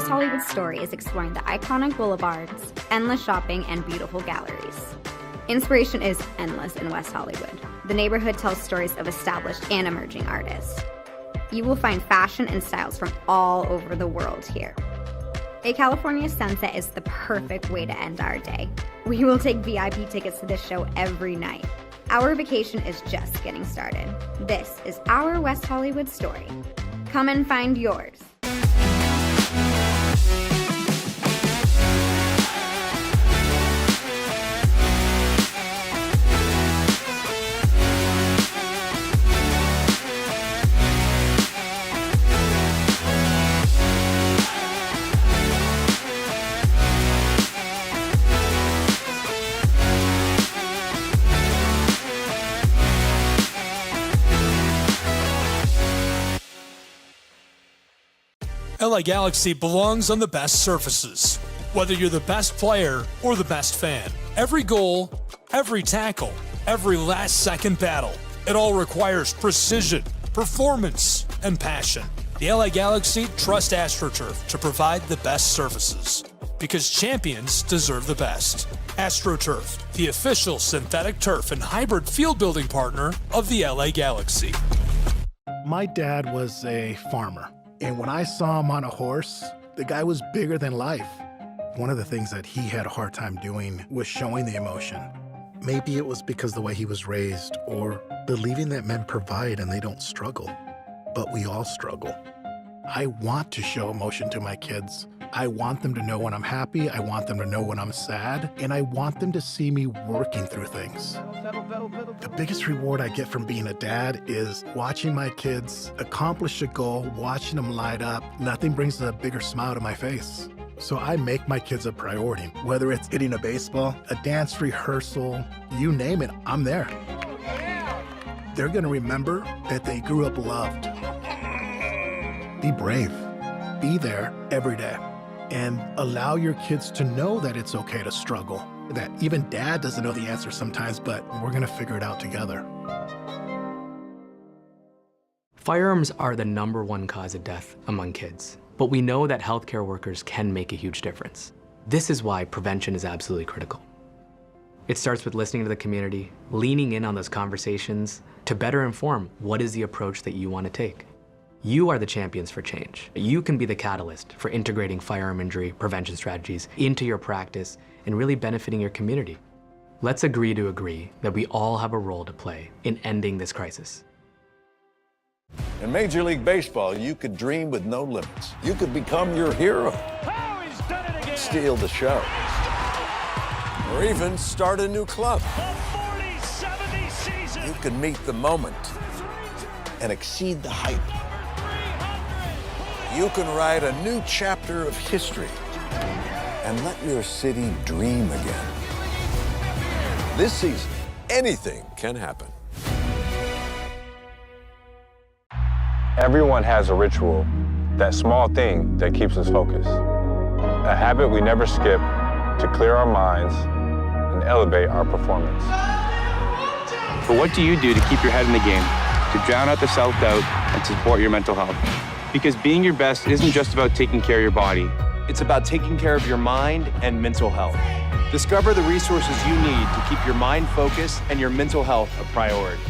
West Hollywood story is exploring the iconic boulevards, endless shopping, and beautiful galleries. Inspiration is endless in West Hollywood. The neighborhood tells stories of established and emerging artists. You will find fashion and styles from all over the world here. A California sunset is the perfect way to end our day. We will take VIP tickets to this show every night. Our vacation is just getting started. This is our West Hollywood story. Come and find yours. LA Galaxy belongs on the best surfaces. Whether you're the best player or the best fan, every goal, every tackle, every last-second battle, it all requires precision, performance, and passion. The LA Galaxy trust AstroTurf to provide the best surfaces, because champions deserve the best. AstroTurf, the official synthetic turf and hybrid field building partner of the LA Galaxy. My dad was a farmer. And when I saw him on a horse, the guy was bigger than life. One of the things that he had a hard time doing was showing the emotion. Maybe it was because the way he was raised, or believing that men provide and they don't struggle. But we all struggle. I want to show emotion to my kids. I want them to know when I'm happy, I want them to know when I'm sad, and I want them to see me working through things. The biggest reward I get from being a dad is watching my kids accomplish a goal, watching them light up. Nothing brings a bigger smile to my face. So I make my kids a priority. Whether it's hitting a baseball, a dance rehearsal, you name it, I'm there. They're gonna remember that they grew up loved. Be brave. Be there every day. And allow your kids to know that it's okay to struggle. That even dad doesn't know the answer sometimes, but we're gonna figure it out together. Firearms are the #1 cause of death among kids, but we know that healthcare workers can make a huge difference. This is why prevention is absolutely critical. It starts with listening to the community, leaning in on those conversations to better inform what is the approach that you want to take. You are the champions for change. You can be the catalyst for integrating firearm injury prevention strategies into your practice and really benefiting your community. Let's agree to agree that we all have a role to play in ending this crisis. In Major League Baseball, you could dream with no limits. You could become your hero, steal the show, or even start a new club. You could meet the moment and exceed the hype. You can write a new chapter of history and let your city dream again. This season, anything can happen. Everyone has a ritual, that small thing that keeps us focused. A habit we never skip to clear our minds and elevate our performance. But what do you do to keep your head in the game, to drown out the self-doubt and to support your mental health? Because being your best isn't just about taking care of your body. It's about taking care of your mind and mental health. Discover the resources you need to keep your mind focused and your mental health a priority.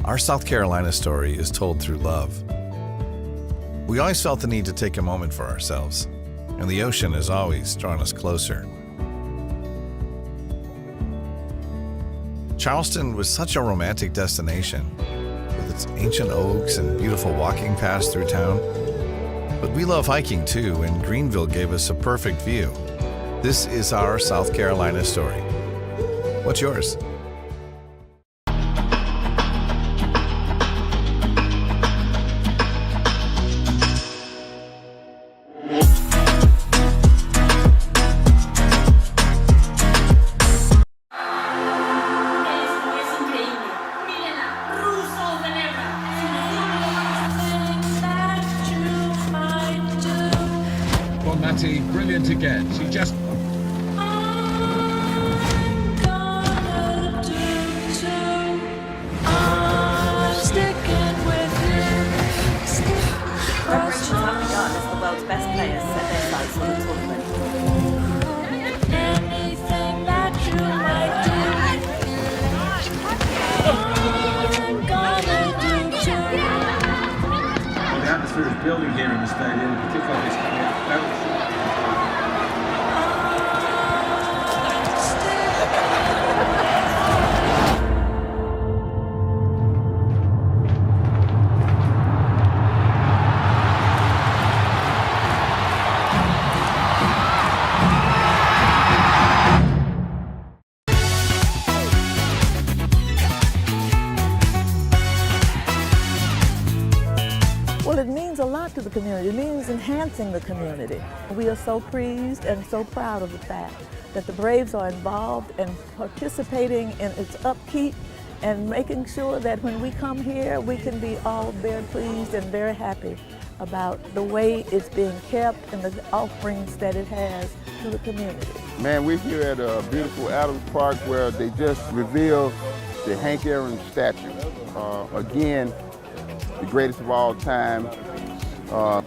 Our South Carolina story is told through love. We always felt the need to take a moment for ourselves, and the ocean has always drawn us closer. Charleston was such a romantic destination, with its ancient oaks and beautiful walking paths through town. But we love hiking too, and Greenville gave us a perfect view. This is our South Carolina story. What's yours? Brilliant again. She just... Preparations have begun as the world's best players set their sights on the tournament. Anything that you might do, I'm gonna do too. Well, the atmosphere is building here in the stadium, particularly this coming out felt. Well, it means a lot to the community. It means enhancing the community. We are so pleased and so proud of the fact that the Braves are involved and participating in its upkeep and making sure that when we come here, we can be all very pleased and very happy about the way it's being kept and the offerings that it has to the community. Man, we're here at a beautiful Adams Park where they just revealed the Hank Aaron statue. Again, the greatest of all time,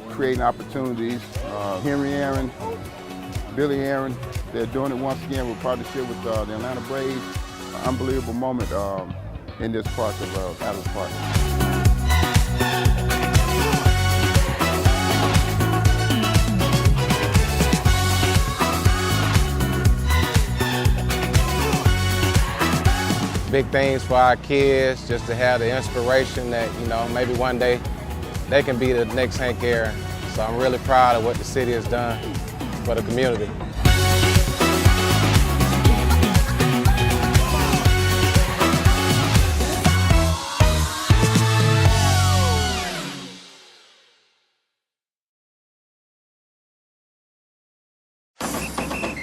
creating opportunities. Henry Aaron, Billy Aaron, they're doing it once again with partnership with the Atlanta Braves. Unbelievable moment in this park of Adams Park. Big things for our kids, just to have the inspiration that, you know, maybe one day they can be the next Hank Aaron. So I'm really proud of what the city has done for the community.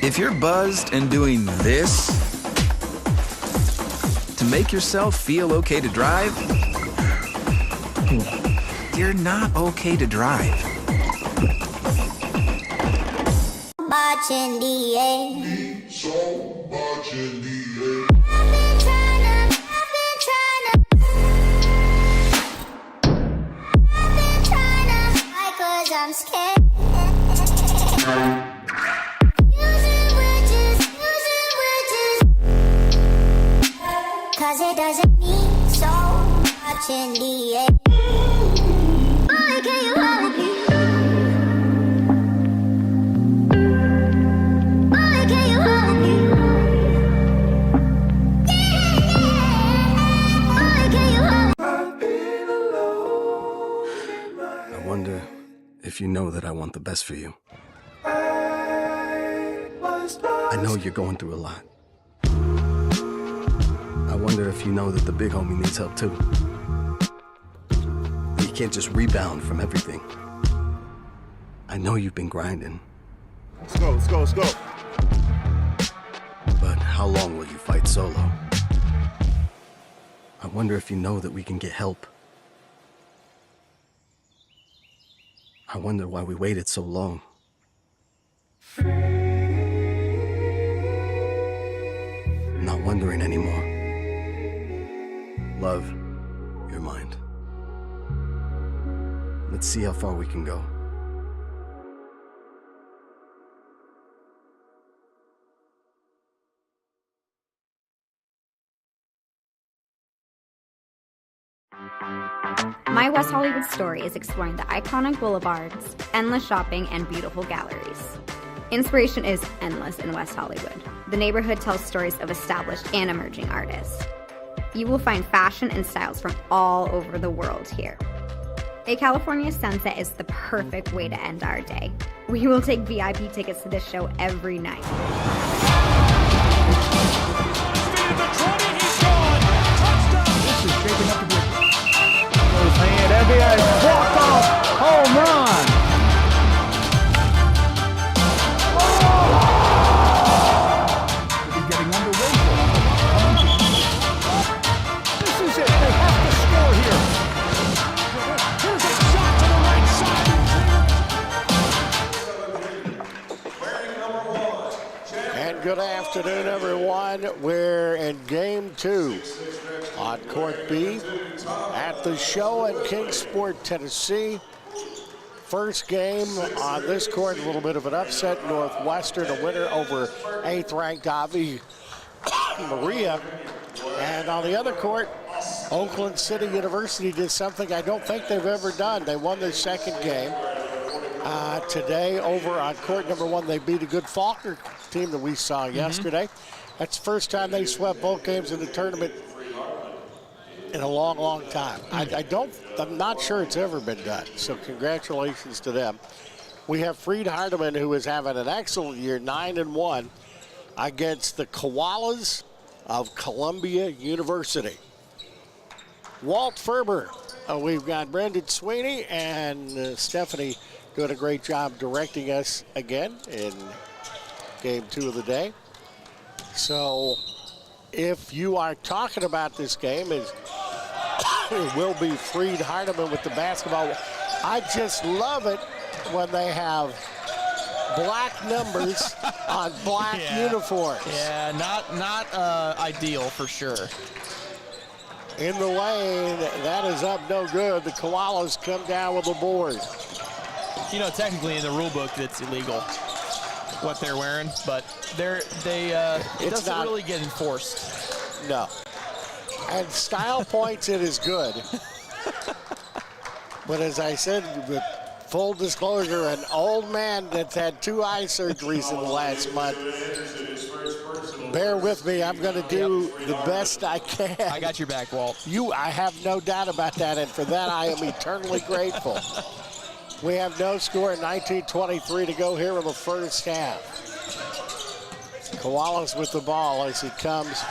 If you're buzzed and doing this to make yourself feel okay to drive, you're not okay to drive. Much in the air. So much in the air. I've been trying to, cause I'm scared. Cause it doesn't mean so much in the air. Boy, can you hold me? Boy, can you hold me? Boy, can you hold me? I wonder if you know that I want the best for you. I know you're going through a lot. I wonder if you know that the big homie needs help too. You can't just rebound from everything. I know you've been grinding. Let's go, let's go, let's go. But how long will you fight solo? I wonder if you know that we can get help. I wonder why we waited so long. Not wondering anymore. Love, your mind. Let's see how far we can go. My West Hollywood story is exploring the iconic boulevards, endless shopping, and beautiful galleries. Inspiration is endless in West Hollywood. The neighborhood tells stories of established and emerging artists. You will find fashion and styles from all over the world here. A California sunset is the perfect way to end our day. We will take VIP tickets to this show every night. This is shaping up to be close hand. NBA walk-off home run. We'll be getting underway. This is it. They have to score here. Here's a shot to the right side. And good afternoon, everyone. We're in Game 2 on Court B at the show in Kingsport, Tennessee. First game on this court, a little bit of an upset. Northwestern, a winner over 8th-ranked Ave Maria. And on the other court, Oakland City University did something I don't think they've ever done. They won their second game. Today, over on court number 1, they beat a good Faulkner team that we saw yesterday. That's the first time they swept both games in the tournament in a long, long time. I'm not sure it's ever been done, so congratulations to them. We have Freed-Hardeman, who is having an excellent year, 9-1, against the Koalas of Columbia University. Walt Ferber, we've got Brendan Sweeney and Stephanie doing a great job directing us again in Game 2 of the day. So if you are talking about this game, it will be Freed-Hardeman with the basketball. I just love it when they have black numbers on black uniforms. Yeah, not ideal for sure. In the lane, that is up no good. The Koalas come down with the board. You know, technically in the rule book, it's illegal what they're wearing, but it doesn't really get enforced. No. And style points, it is good. But as I said, with full disclosure, an old man that's had 2 eye surgeries in the last month. Bear with me, I'm going to do the best I can. I got your back, Walt. I have no doubt about that, and for that I am eternally grateful. We have no score, 19:23 to go here in the first half. Koalas with the ball as it comes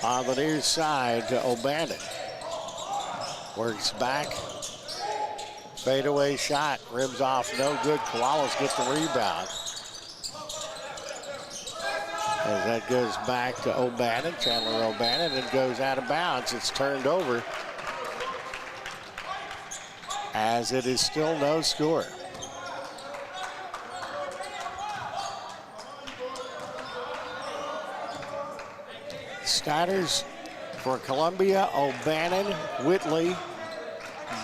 on the near side to O'Bannon. Works back. Fadeaway shot. Rims off. No good. Koalas get the rebound. As that goes back to O'Bannon. Chandler O'Bannon, and goes out of bounds. It's turned over. As it is still no score. Starters for Columbia: O'Bannon, Whitley,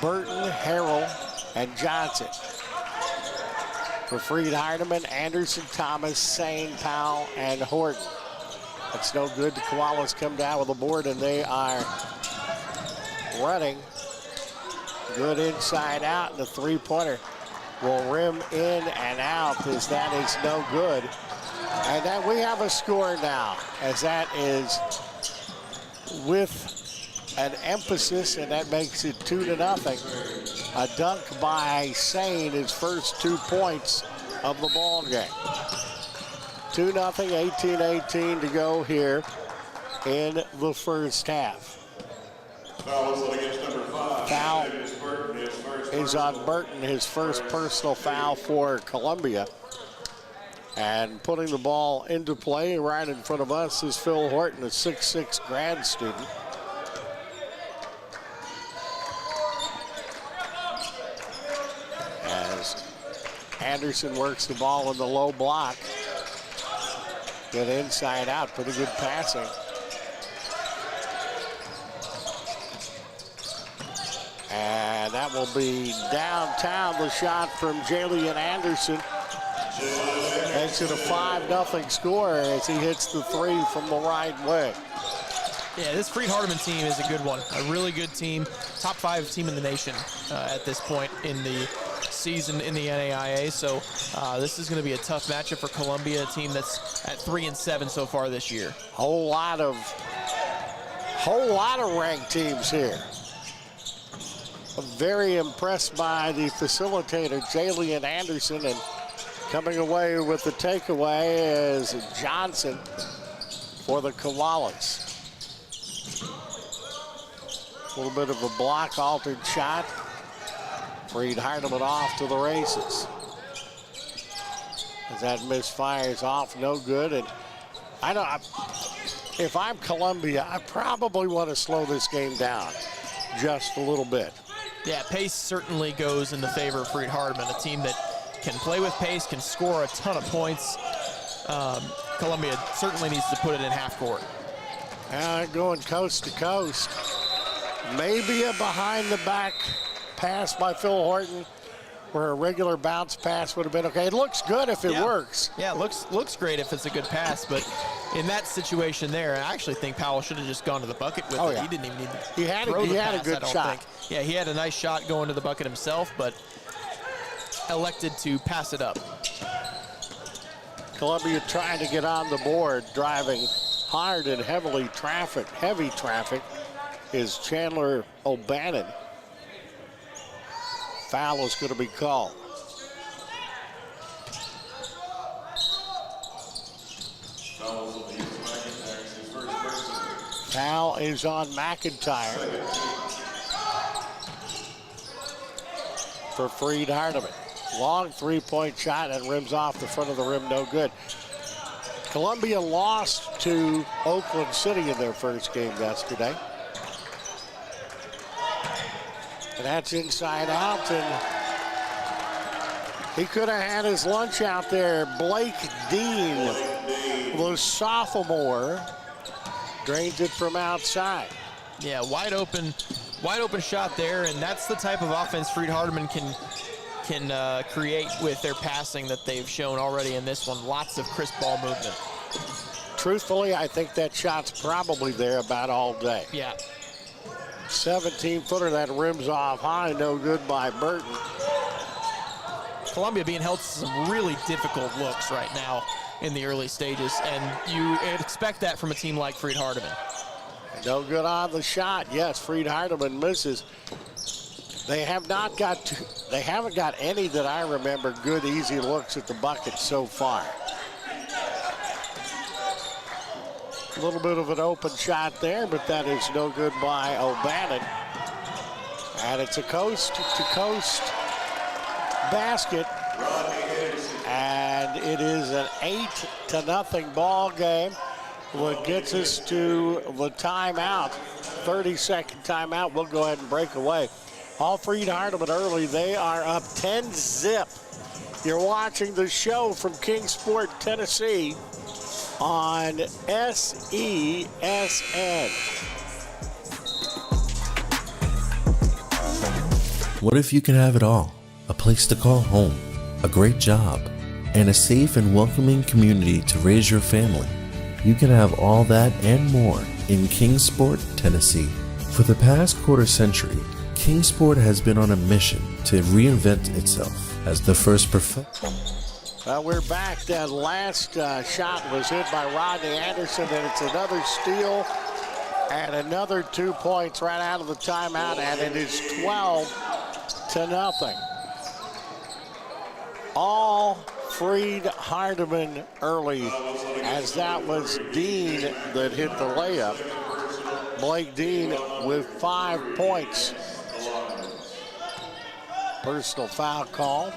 Burton, Harrell, and Johnson. For Freed-Hardeman, Anderson, Thomas, Sane, Powell, and Horton. That's no good. The Koalas come down with the board, and they are running. Good inside out, and the three-pointer will rim in and out as that is no good. And then we have a score now, as that is with an emphasis, and that makes it 2-0. A dunk by Sane, his first 2 points of the ball game. 2-0, 18-18 to go here in the first half. Foul is on Burton, his first personal foul for Columbia. And putting the ball into play right in front of us is Phil Horton, a 6'6" grad student. As Anderson works the ball in the low block. Good inside out, pretty good passing. And that will be downtown. The shot from Jalen Anderson makes it a 5-0 score as he hits the 3 from the right wing. Yeah, this Freed-Hardeman team is a good one. A really good team. Top 5 team in the nation at this point in the season in the NAIA. So this is going to be a tough matchup for Columbia, a team that's at 3-7 so far this year. Whole lot of ranked teams here. I'm very impressed by the facilitator, Jalen Anderson, and coming away with the takeaway is Johnson for the Koalas. A little bit of a block altered shot. Freed-Hardeman off to the races. As that misfires off, no good. And if I'm Columbia, I probably want to slow this game down just a little bit. Yeah, pace certainly goes in the favor of Freed-Hardeman, a team that can play with pace, can score a ton of points. Columbia certainly needs to put it in half court. Going coast to coast. Maybe a behind-the-back pass by Phil Horton, where a regular bounce pass would have been okay. It looks good if it works. Yeah, it looks great if it's a good pass, but in that situation there, I actually think Powell should have just gone to the bucket with it. Yeah. He didn't even need to He had a good shot. Yeah, he had a nice shot going to the bucket himself, but elected to pass it up. Columbia trying to get on the board, driving hard and heavy traffic is Chandler O'Bannon. Foul is going to be called. Foul is on McIntyre for Freed-Hardeman. Long three-point shot and rims off the front of the rim, no good. Columbia lost to Oakland City in their first game yesterday. And that's inside out, and he could have had his lunch out there. Blake Dean, the sophomore, drains it from outside. Yeah, wide open shot there, and that's the type of offense Freed-Hardeman can create with their passing that they've shown already in this one. Lots of crisp ball movement. Truthfully, I think that shot's probably there about all day. Yeah. 17-footer that rims off high, no good by Burton. Columbia being held to some really difficult looks right now in the early stages, and you expect that from a team like Freed-Hardeman. No good on the shot. Yes, Freed-Hardeman misses. They haven't got any that I remember good, easy looks at the bucket so far. A little bit of an open shot there, but that is no good by O'Bannon. And it's a coast-to-coast basket. And it is an 8-0 ball game. What gets us to the timeout, 30-second timeout. We'll go ahead and break away. All Freed-Hardeman early. They are up 10-zip. You're watching the show from Kingsport, Tennessee on SESN. What if you can have it all? A place to call home, a great job, and a safe and welcoming community to raise your family. You can have all that and more in Kingsport, Tennessee. For the past quarter century, Kingsport has been on a mission to reinvent itself as the first professional. We're back. That last shot was hit by Rodney Anderson, and it's another steal and another 2 points right out of the timeout, and it is 12-0. All Freed-Hardeman early, as that was Dean that hit the layup. Blake Dean with 5 points. Personal foul call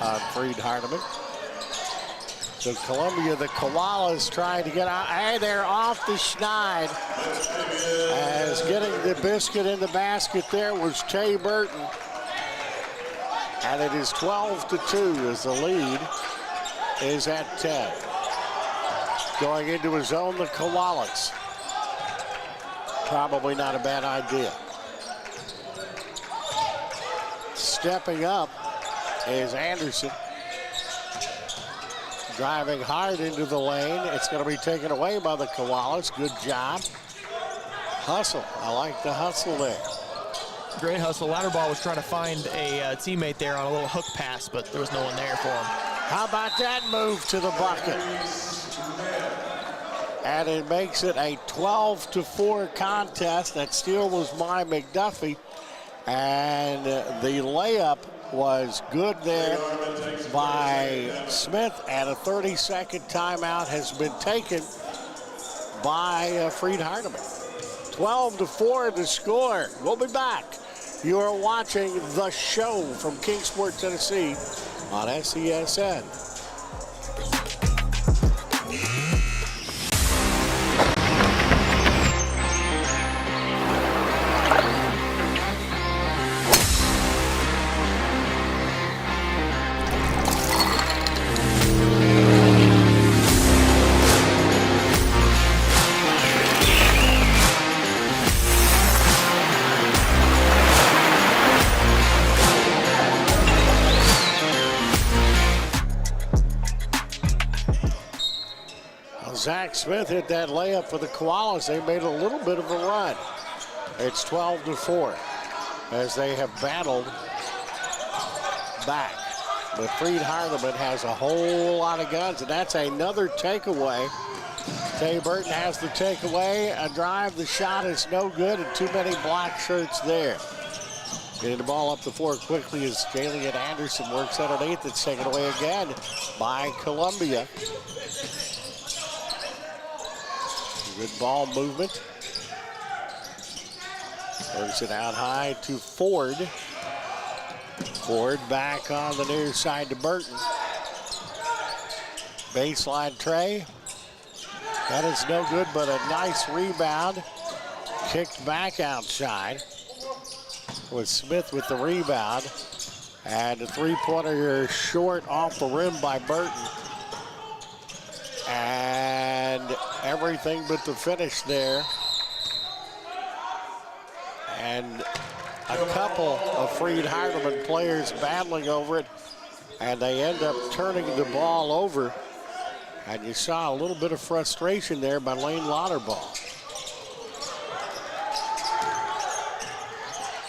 on Freed-Hardeman. So Columbia, the Koalas trying to get out. Hey, they're off the schneid. As getting the biscuit in the basket there was Tay Burton. And it is 12-2 as the lead is at 10. Going into his own, the Koalas. Probably not a bad idea. Stepping up is Anderson. driving hard into the lane. It's going to be taken away by the Koalas. Good job. Hustle. I like the hustle there. Great hustle. Louderbaugh was trying to find a teammate there on a little hook pass, but there was no one there for him. How about that move to the bucket? And it makes it a 12-4 contest. That steal was by McDuffie. And the layup was good there by Smith. And a 30-second timeout has been taken by Freed-Hardeman. 12-4 to score. We'll be back. You are watching The Show from Kingsport, Tennessee on SESN. Zach Smith hit that layup for the Koalas. They made a little bit of a run. It's 12-4 as they have battled back. But Freed-Hardeman has a whole lot of guns, and that's another takeaway. Tay Burton has the takeaway. A drive, the shot is no good, and too many black shirts there. Getting the ball up the floor quickly as Jalen Anderson works underneath. It's taken away again by Columbia. Good ball movement. Works it out high to Ford. Ford back on the near side to Burton. Baseline tray. That is no good, but a nice rebound. Kicked back outside with Smith with the rebound. And the three-pointer short off the rim by Burton. And everything but the finish there. And a couple of Freed-Hardeman players battling over it, and they end up turning the ball over. And you saw a little bit of frustration there by Lane Louderbaugh.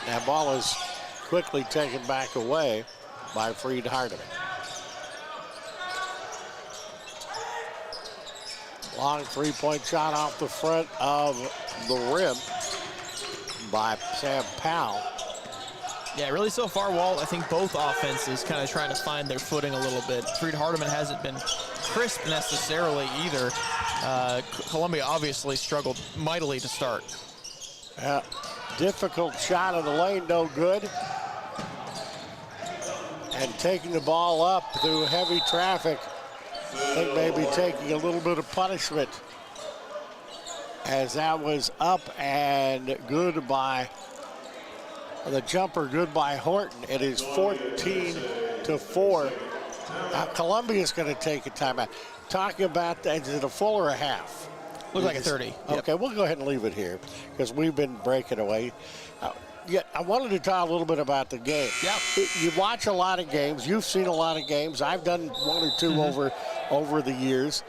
That ball is quickly taken back away by Freed-Hardeman. Long three-point shot off the front of the rim by Sam Powell. Yeah, really so far, Walt, I think both offenses kind of trying to find their footing a little bit. Freed-Hardeman hasn't been crisp necessarily either. Columbia obviously struggled mightily to start. Difficult shot in the lane, no good. And taking the ball up through heavy traffic, I think maybe taking a little bit of punishment, as that was up and good by the jumper, good by Horton. It is 14-4. Columbia's going to take a timeout. Talking about, is it a full or a half? Look like a 30. Okay, yep. We'll go ahead and leave it here because we've been breaking away. Yeah, I wanted to talk a little bit about the game. Yeah. You watch a lot of games. You've seen a lot of games. I've done one or two over the years.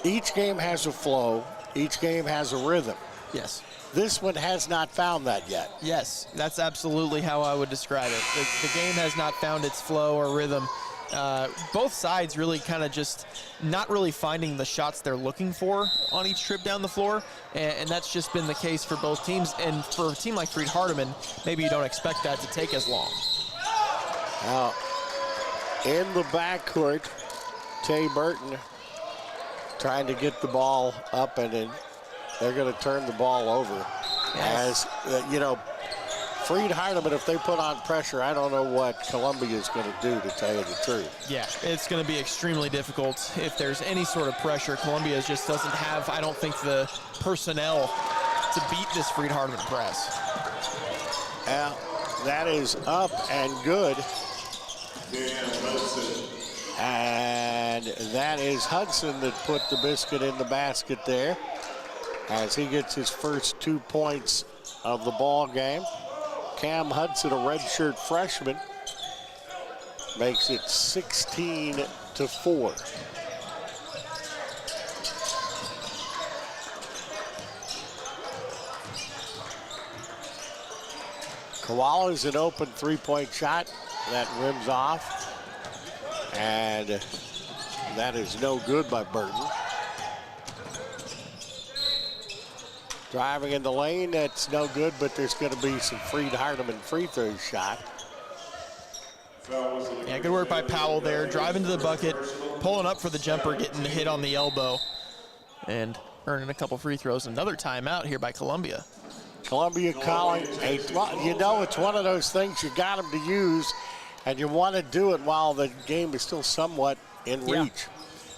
Each game has a flow. Each game has a rhythm. Yes. This one has not found that yet. Yes, that's absolutely how I would describe it. The game has not found its flow or rhythm. Both sides really kind of just not really finding the shots they're looking for on each trip down the floor, and that's just been the case for both teams. And for a team like Freed-Hardeman, maybe you don't expect that to take as long. Now, in the backcourt, Tay Burton trying to get the ball up, and then they're going to turn the ball over. Yes. As, you know, Freed-Hardeman, if they put on pressure, I don't know what Columbia is going to do, to tell you the truth. Yeah, it's going to be extremely difficult if there's any sort of pressure. Columbia just doesn't have, I don't think, the personnel to beat this Freed-Hardeman press. That is up and good. And that is Hudson that put the biscuit in the basket there as he gets his first 2 points of the ball game. Cam Hudson, a redshirt freshman, makes it 16-4. Koala's an open three-point shot that rims off. And that is no good by Burton. Driving in the lane, that's no good, but there's going to be some Freed-Hardeman free throw shot. Yeah, good work by Powell there. Driving to the bucket, pulling up for the jumper, getting the hit on the elbow, and earning a couple free throws. Another timeout here by Columbia. Columbia calling you know, it's one of those things you got them to use, and you want to do it while the game is still somewhat in reach.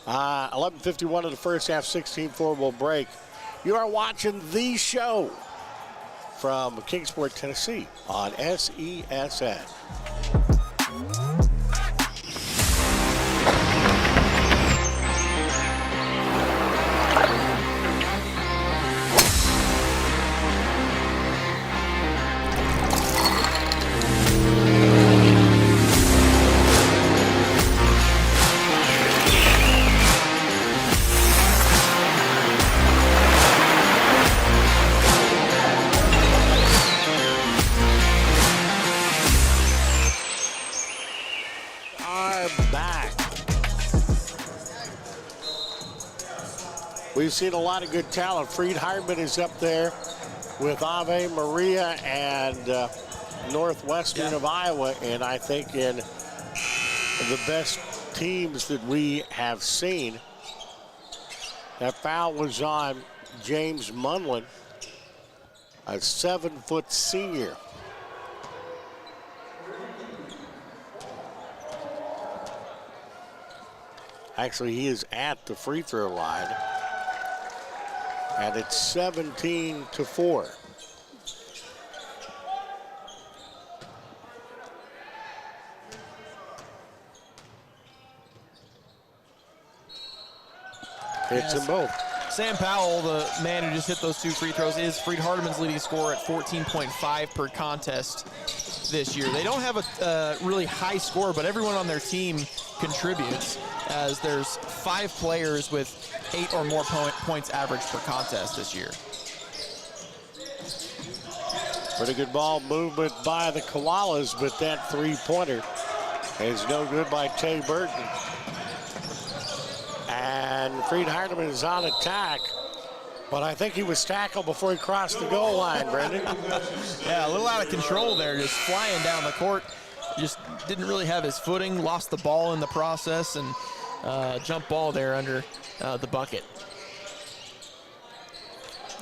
11:51 of the first half, 16-4 will break. You are watching the show from Kingsport, Tennessee on SESN. We've seen a lot of good talent. Freed-Hardeman is up there with Ave Maria and Northwestern of Iowa, and I think in the best teams that we have seen. That foul was on James Munlin, a 7-foot senior. Actually, he is at the free throw line. And it's 17-4. Hits them both. Sam Powell, the man who just hit those two free throws, is Freed-Hardeman's leading scorer at 14.5 per contest this year. They don't have a really high score, but everyone on their team contributes, as there's 5 players with 8 or more points average per contest this year. Pretty good ball movement by the Koalas, but that three-pointer is no good by Tay Burton. And Freed-Hardeman is on attack, but I think he was tackled before he crossed the goal line, Brendan. Yeah, a little out of control there, just flying down the court. Just didn't really have his footing, lost the ball in the process, and jump ball there under the bucket.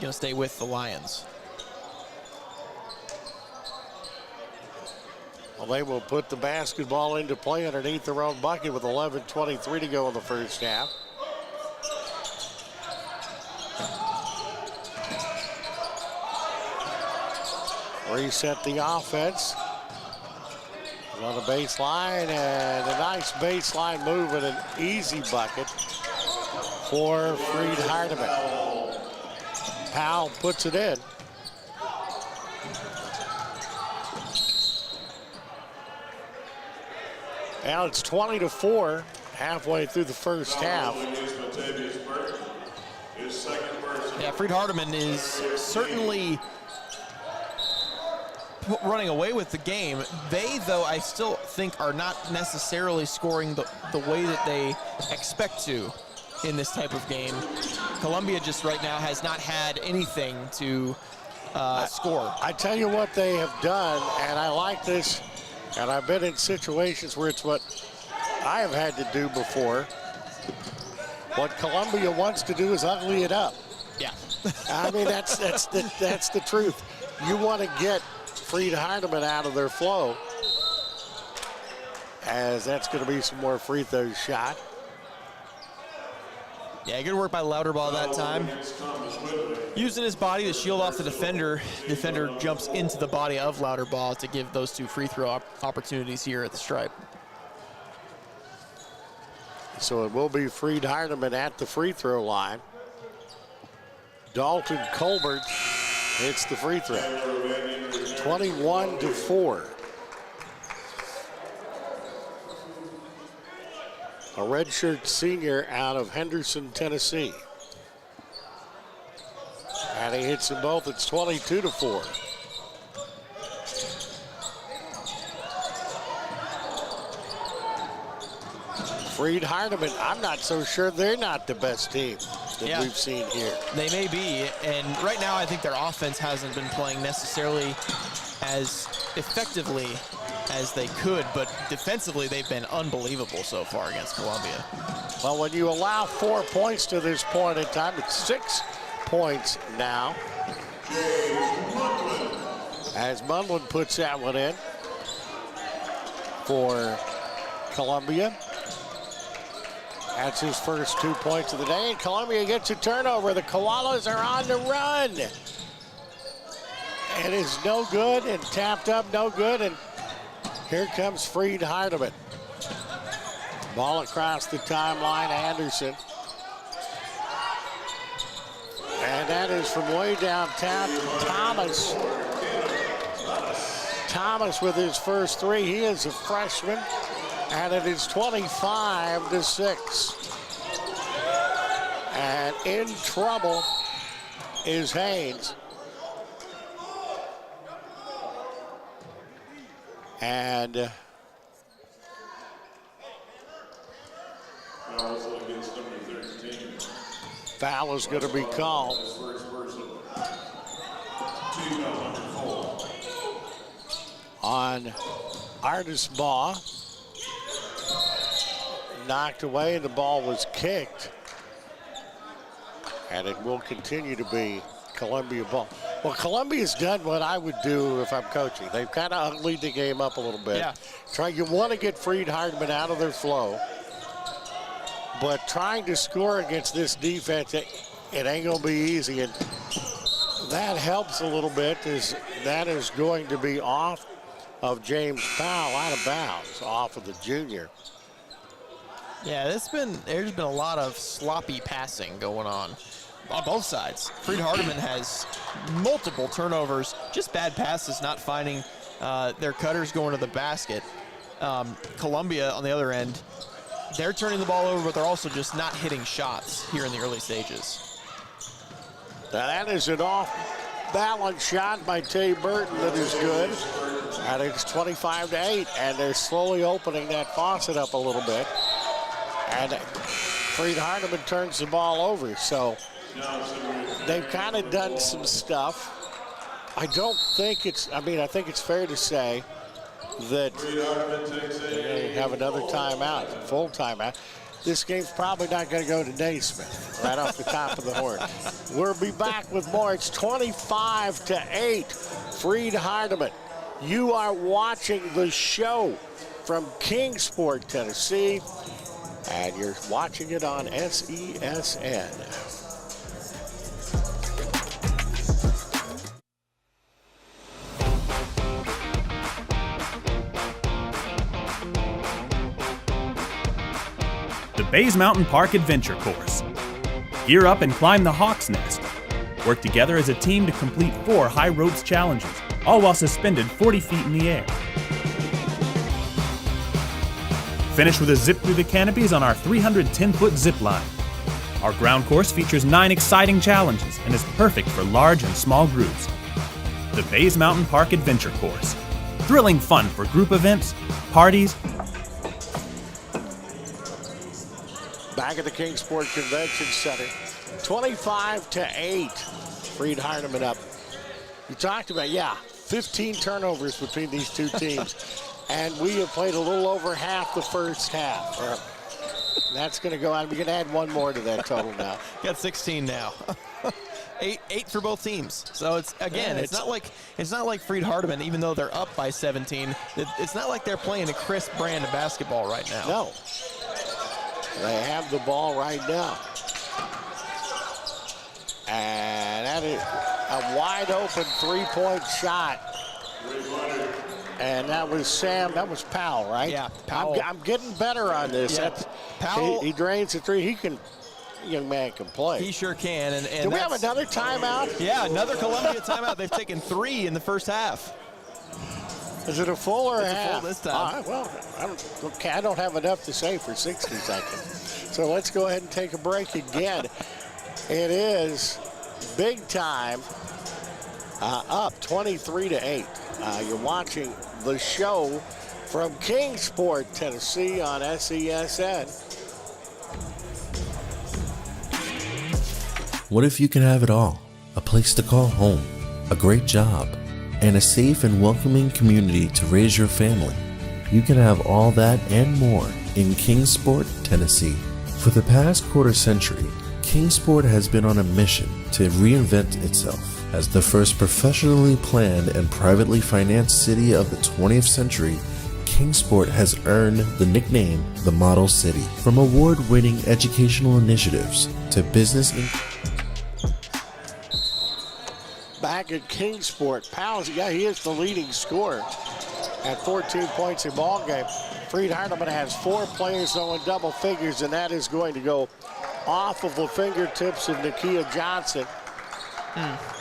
Gonna stay with the Lions. Well, they will put the basketball into play underneath their own bucket with 11:23 to go in the first half. Reset the offense. On the baseline, and a nice baseline move and an easy bucket for Freed-Hardeman. Powell puts it in. Now it's 20-4, halfway through the first half. Yeah, Freed-Hardeman is certainly running away with the game. They, though, I still think are not necessarily scoring the way that they expect to in this type of game. Columbia just right now has not had anything to score. I tell you what they have done, and I like this, and I've been in situations where it's what I have had to do before. What Columbia wants to do is ugly it up. Yeah. I mean, that's the truth. You want to get Freed-Hardeman out of their flow, as that's going to be some more free throw shot. Yeah, good work by Louderbaugh that time. Using his body to shield off the defender. Defender jumps into the body of Louderbaugh to give those two free throw opportunities here at the stripe. So it will be Freed-Hardeman at the free throw line. Dalton Colbert hits the free throw. 21-4. A redshirt senior out of Henderson, Tennessee. And he hits them both. It's 22-4. Freed-Hardeman, I'm not so sure they're not the best team that we've seen here. They may be, and right now I think their offense hasn't been playing necessarily as effectively as they could, but defensively they've been unbelievable so far against Columbia. Well, when you allow 4 points to this point in time, it's 6 points now. As Mundlin puts that one in for Columbia. That's his first 2 points of the day, and Columbia gets a turnover. The Koalas are on the run. It is no good, and tapped up, no good, and here comes Freed-Hardeman. Ball across the timeline, Anderson. And that is from way downtown, Thomas. Thomas with his first 3. He is a freshman. And it is 25-6. And in trouble is Haynes. And foul is going to be called. On Artis Baugh. Knocked away, the ball was kicked. And it will continue to be Columbia ball. Well, Columbia's done what I would do if I'm coaching. They've kind of uglied the game up a little bit. Yeah. You want to get Freed-Hardeman out of their flow. But trying to score against this defense, it ain't going to be easy. And that helps a little bit. That is going to be off of James Powell, out of bounds, off of the junior. Yeah, there's been a lot of sloppy passing going on both sides. Freed-Hardeman has multiple turnovers, just bad passes, not finding their cutters going to the basket. Columbia, on the other end, they're turning the ball over, but they're also just not hitting shots here in the early stages. Now that is an off-balance shot by Tay Burton that is good. And it's 25-8, and they're slowly opening that faucet up a little bit. And Freed-Hardeman turns the ball over, so they've kind of done some stuff. I think it's fair to say that they have another timeout, full timeout. This game's probably not going to go to Naismith right off the top of the horn. We'll be back with more. It's 25-8, Freed-Hardeman. You are watching the show from Kingsport, Tennessee. And you're watching it on SESN. The Bays Mountain Park Adventure Course. Gear up and climb the Hawk's Nest. Work together as a team to complete 4 high ropes challenges, all while suspended 40 feet in the air. Finish with a zip through the canopies on our 310-foot zip line. Our ground course features 9 exciting challenges and is perfect for large and small groups. The Bays Mountain Park Adventure Course. Thrilling fun for group events, parties. Back at the Kingsport Convention Center, 25-8. Freed-Hardeman up. You talked about, 15 turnovers between these two teams. And we have played a little over half the first half. That's going to go on. We can add one more to that total now. Got 16 now. eight for both teams. So it's not like Freed-Hardeman, even though they're up by 17. It's not like they're playing a crisp brand of basketball right now. No. They have the ball right now. And that is a wide open 3-point shot. And that was Powell, right? Yeah, Powell. I'm getting better on this. Yeah. Powell. He drains the 3. Young man can play. He sure can. And do we have another timeout? Yeah, another Columbia timeout. They've taken 3 in the first half. Is it a full or it's a half? Full this time. All right, well, I don't have enough to say for 60 seconds. So let's go ahead and take a break again. It is big time, up 23-8. You're watching the show from Kingsport, Tennessee on SESN. What if you can have it all? A place to call home, a great job, and a safe and welcoming community to raise your family. You can have all that and more in Kingsport, Tennessee. For the past quarter century, Kingsport has been on a mission to reinvent itself as the first professionally planned and privately financed city of the 20th century. Kingsport has earned the nickname the Model City. From award-winning educational initiatives to business. Back at Kingsport, Powell's, yeah, he is the leading scorer at 14 points a ball game. Freed-Hardeman has 4 players though in double figures, and that is going to go off of the fingertips of Nakia Johnson.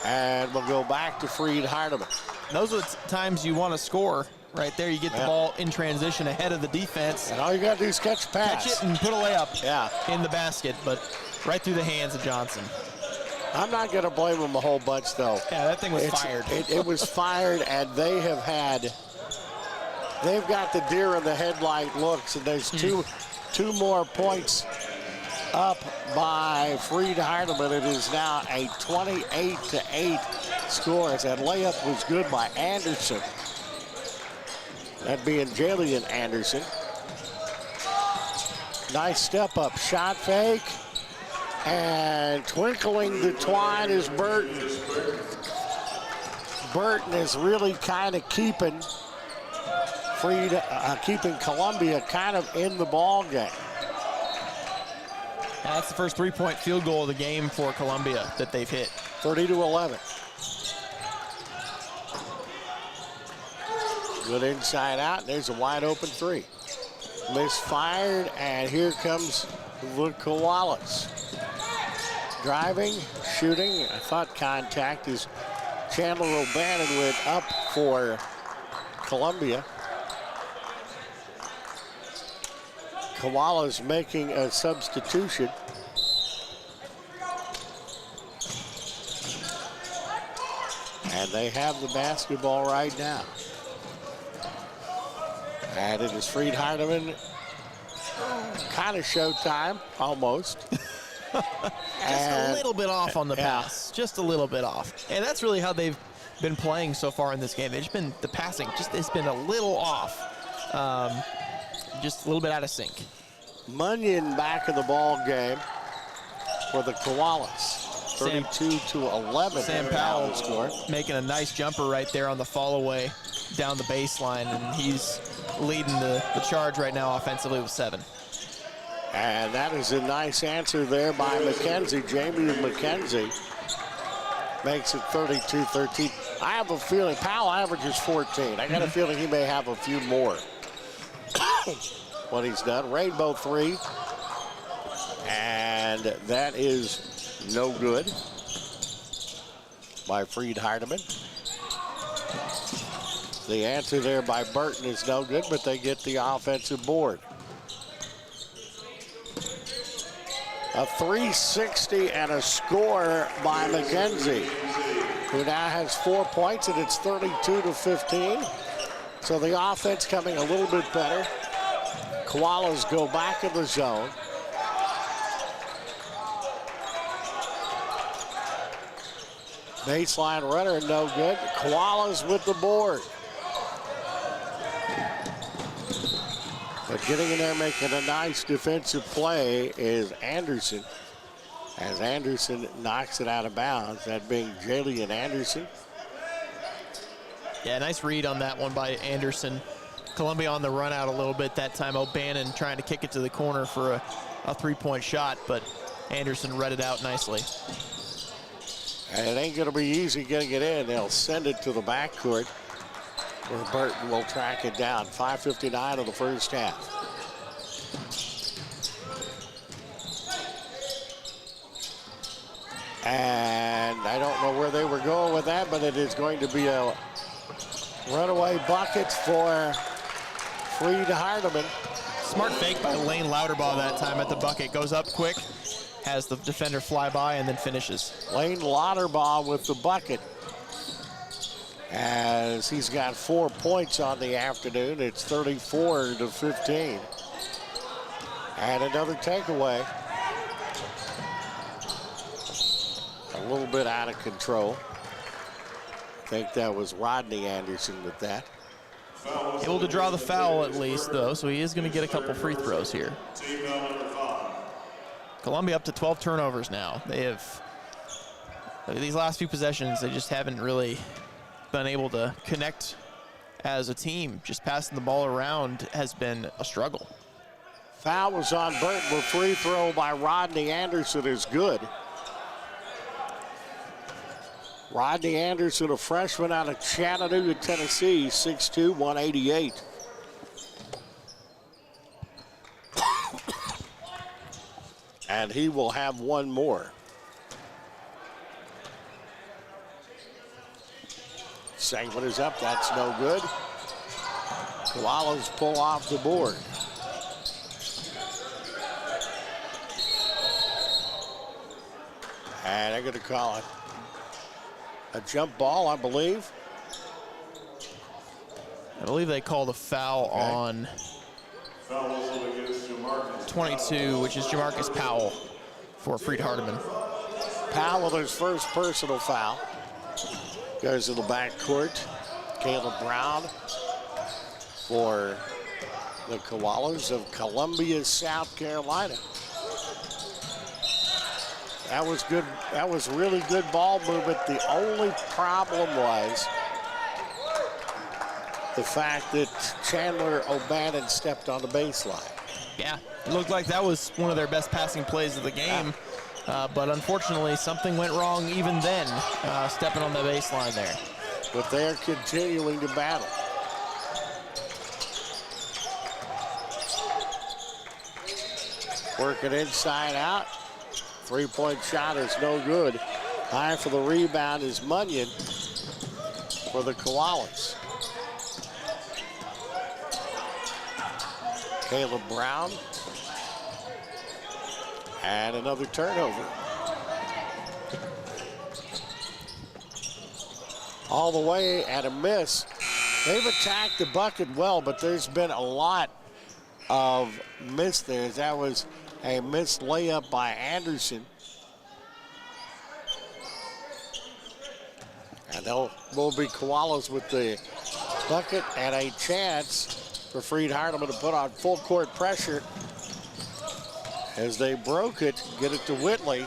And we'll go back to Freed-Hardeman. Those are the times you want to score. Right there, you get the ball in transition ahead of the defense. And all you got to do is catch a pass. Catch it and put a layup in the basket, but right through the hands of Johnson. I'm not going to blame him a whole bunch, though. Yeah, that thing was fired. It was fired, and they've got the deer in the headlight looks, and there's two more points up by Freed-Hardeman. It is now a 28-8 score. That layup was good by Anderson. That being Jalen Anderson. Nice step up, shot fake. And twinkling the twine is Burton. Burton is really kind of keeping Columbia kind of in the ball game. That's the first 3-point field goal of the game for Columbia that they've hit. 30-11. Good inside out. There's a wide open 3. Misfired, and here comes the Koalas. Driving, shooting. I thought contact as Chandler O'Bannon went up for Columbia. Koalas making a substitution. And they have the basketball right now. And it is Freed-Hardeman. Kind of showtime, almost. Just a little bit off on the pass. Just a little bit off. And that's really how they've been playing so far in this game. It's been the passing, it's been a little off. Just a little bit out of sync. Munyon back in the ball game for the Koalas. 32-11. Sam Powell scored, making a nice jumper right there on the fall away down the baseline, and he's leading the charge right now offensively with 7. And that is a nice answer there by McKenzie. Jamie McKenzie makes it 32-13. I have a feeling Powell averages 14. I got a feeling he may have a few more when he's done. Rainbow 3. And that is no good by Freed-Hardeman. The answer there by Burton is no good, but they get the offensive board. A 360 and a score by McKenzie, who now has 4 points, and it's 32-15. So the offense coming a little bit better. Koalas go back in the zone. Baseline runner, no good. Koalas with the board. But getting in there, making a nice defensive play is Anderson. As Anderson knocks it out of bounds, that being Jalen Anderson. Yeah, nice read on that one by Anderson. Columbia on the run out a little bit that time. O'Bannon trying to kick it to the corner for a 3-point shot, but Anderson read it out nicely. And it ain't going to be easy getting it in. They'll send it to the backcourt where Burton will track it down. 5:59 of the first half. And I don't know where they were going with that, but it is going to be a runaway bucket for Freed-Hardeman. Smart fake by Lane Louderbaugh that time at the bucket. Goes up quick, has the defender fly by, and then finishes. Lane Louderbaugh with the bucket. As he's got 4 points on the afternoon, it's 34-15. And another takeaway. little bit out of control. I think that was Rodney Anderson with that. Able to draw the foul at least, though, so he is going to get a couple free throws here. Columbia up to 12 turnovers now. They have, these last few possessions, they just haven't really been able to connect as a team. Just passing the ball around has been a struggle. Foul was on Burton. A free throw by Rodney Anderson is good. Rodney Anderson, a freshman out of Chattanooga, Tennessee, 6'2", 188. And he will have one more. Segment is up, that's no good. Koalas pull off the board. And they're gonna call it a jump ball, I believe. I believe they called a foul on 22, which is Jamarcus Powell for Freed-Hardeman. Powell with his first personal foul. Goes to the backcourt. Caleb Brown for the Koalas of Columbia, South Carolina. That was good. That was really good ball movement. The only problem was the fact that Chandler O'Bannon stepped on the baseline. Yeah, it looked like that was one of their best passing plays of the game. But unfortunately, something went wrong even then, stepping on the baseline there. But they're continuing to battle. Working inside out. Three-point shot is no good. High for the rebound is Munyon for the Koalas. Caleb Brown. And another turnover. All the way at a miss. They've attacked the bucket well, but there's been a lot of miss there. That was a missed layup by Anderson. And will be Koalas with the bucket and a chance for Freed-Hardeman to put on full court pressure as they broke it, get it to Whitley.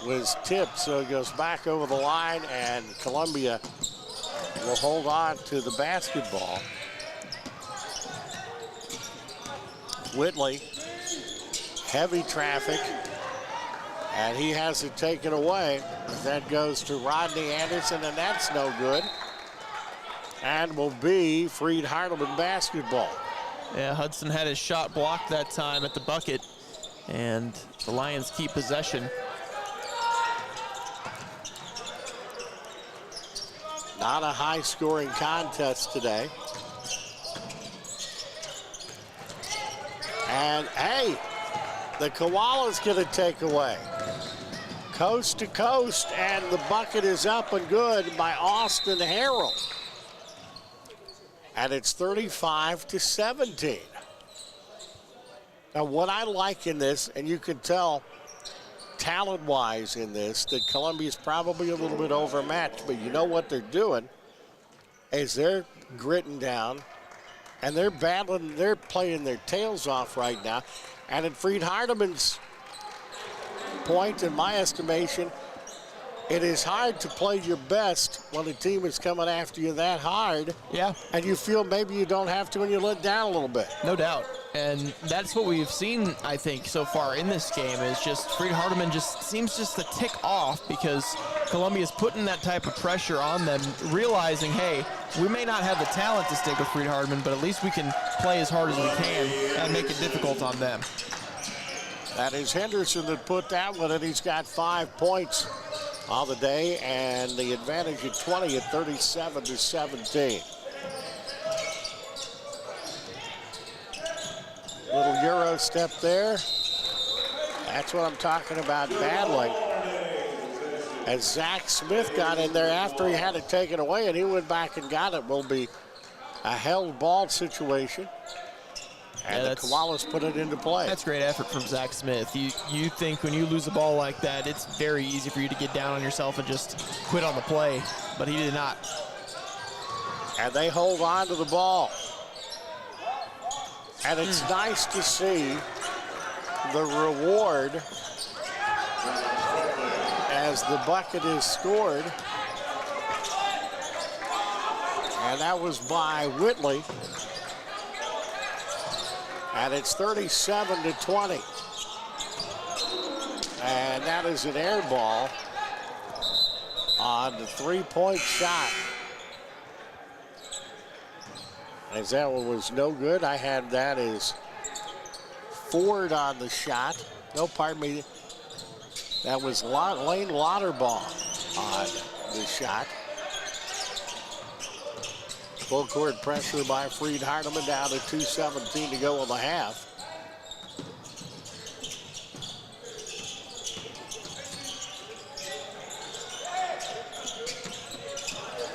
Was tipped, so it goes back over the line, and Columbia will hold on to the basketball. Whitley, heavy traffic, and he has it taken away. That goes to Rodney Anderson, and that's no good. And will be Freed-Hardeman basketball. Yeah, Hudson had his shot blocked that time at the bucket, and the Lions keep possession. Not a high-scoring contest today. And, hey, the Koalas get a takeaway. Coast to coast, and the bucket is up and good by Austin Harrell. And it's 35-17. Now, what I like in this, and you can tell talent-wise in this, that Columbia's probably a little bit overmatched, but you know what they're doing is they're gritting down, and they're battling, they're playing their tails off right now. And at Freed-Hardeman's point, in my estimation, it is hard to play your best when the team is coming after you that hard. Yeah. And you feel maybe you don't have to and you let down a little bit. No doubt. And that's what we've seen, I think, so far in this game is just Freed-Hardeman just seems just to tick off because Columbia's putting that type of pressure on them, realizing, hey, we may not have the talent to stick with Freed-Hardeman, but at least we can play as hard as we can and make it difficult on them. That is Henderson that put that one, and he's got 5 points on the day, and the advantage at 20 at 37-17. Little Euro step there. That's what I'm talking about, battling. As Zach Smith got in there after he had it taken away, and he went back and got it. Will be a held ball situation. And the Koalas put it into play. That's great effort from Zach Smith. You think when you lose a ball like that, it's very easy for you to get down on yourself and just quit on the play, but he did not. And they hold on to the ball. And it's nice to see the reward as the bucket is scored. And that was by Whitley. And it's 37-20. And that is an air ball on the three-point shot. As that one was no good, I had that as Ford on the shot. No, pardon me. That was Lane Lauterbach on the shot. Full court pressure by Freed-Hardeman, down to 2:17 to go in the half.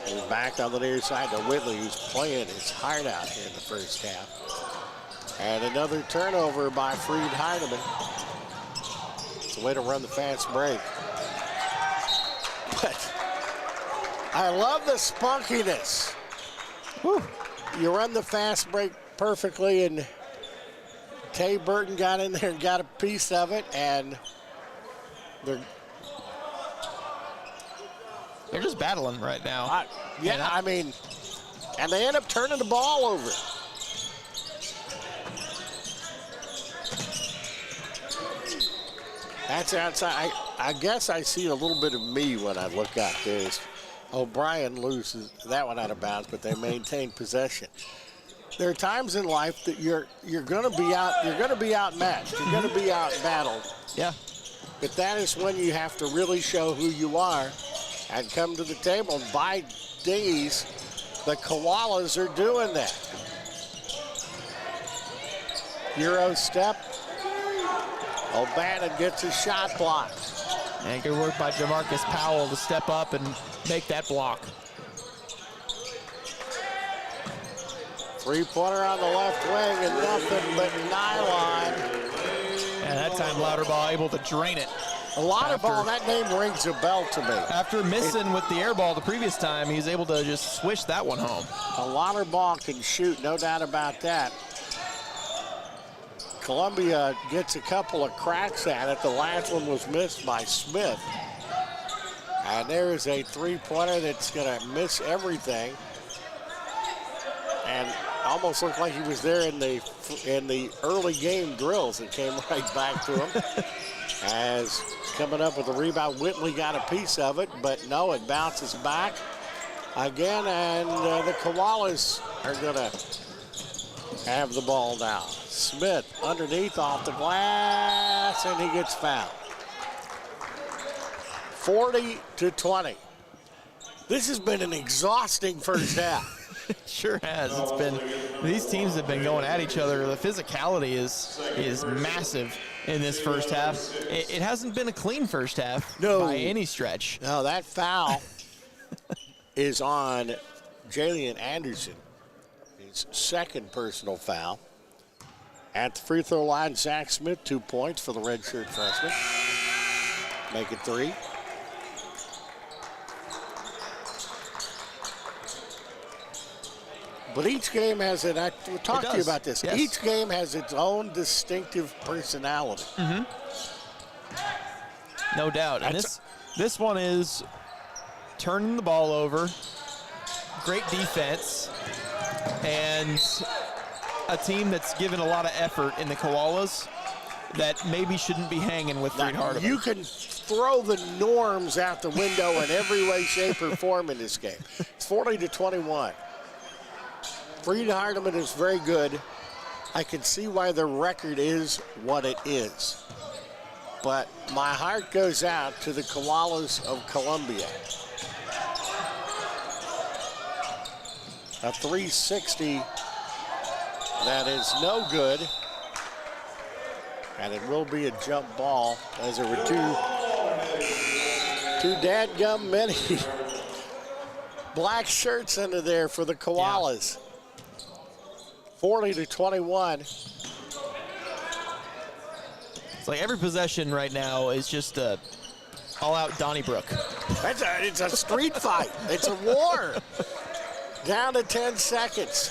We're back on the near side to Whitley, who's playing his heart out here in the first half. And another turnover by Freed-Hardeman. It's a way to run the fast break. But I love the spunkiness. Whew. You run the fast break perfectly, and Tay Burton got in there and got a piece of it, and they're just battling right now. I mean, and they end up turning the ball over. That's outside. I guess I see a little bit of me when I look out there. O'Brien loses that one out of bounds, but they maintain possession. There are times in life that you're going to be outmatched. You're going to be out-battled. Yeah. But that is when you have to really show who you are and come to the table. And by days, the Koalas are doing that. Euro step. O'Bannon gets a shot blocked. And good work by Jamarcus Powell to step up and make that block. Three-pointer on the left wing and nothing but nylon. And that time Lauterbach able to drain it. A Lauterbach, that name rings a bell to me. After missing with the air ball the previous time, he's able to just swish that one home. A Lauterbach can shoot, no doubt about that. Columbia gets a couple of cracks at it. The last one was missed by Smith. And there is a three-pointer that's going to miss everything. And almost looked like he was there in the early game drills. It came right back to him. As coming up with the rebound, Whitley got a piece of it, but no, it bounces back again, and the Koalas are going to have the ball now. Smith underneath off the glass, and he gets fouled. 40-20. This has been an exhausting first half. It sure has. It's been, these teams have been going at each other. The physicality is massive in this first half. It hasn't been a clean first half by any stretch. No, that foul is on Jalen Anderson. His second personal foul. At the free throw line, Zach Smith, 2 points for the redshirt freshman. Make it 3. But each game has it. We'll talk to you about this. Yes. Each game has its own distinctive personality. Mm-hmm. No doubt. And this one is turning the ball over, great defense, and a team that's given a lot of effort in the Koalas that maybe shouldn't be hanging with Freed-Hardeman. You can throw the norms out the window in every way, shape, or form in this game. It's 40-21. Freed-Hardeman is very good. I can see why the record is what it is. But my heart goes out to the Koalas of Columbia. A 360 that is no good. And it will be a jump ball, as there were two dadgum many black shirts under there for the Koalas. Yeah. 40-21. It's like every possession right now is just all-out Donnybrook. It's a street fight. It's a war. Down to 10 seconds.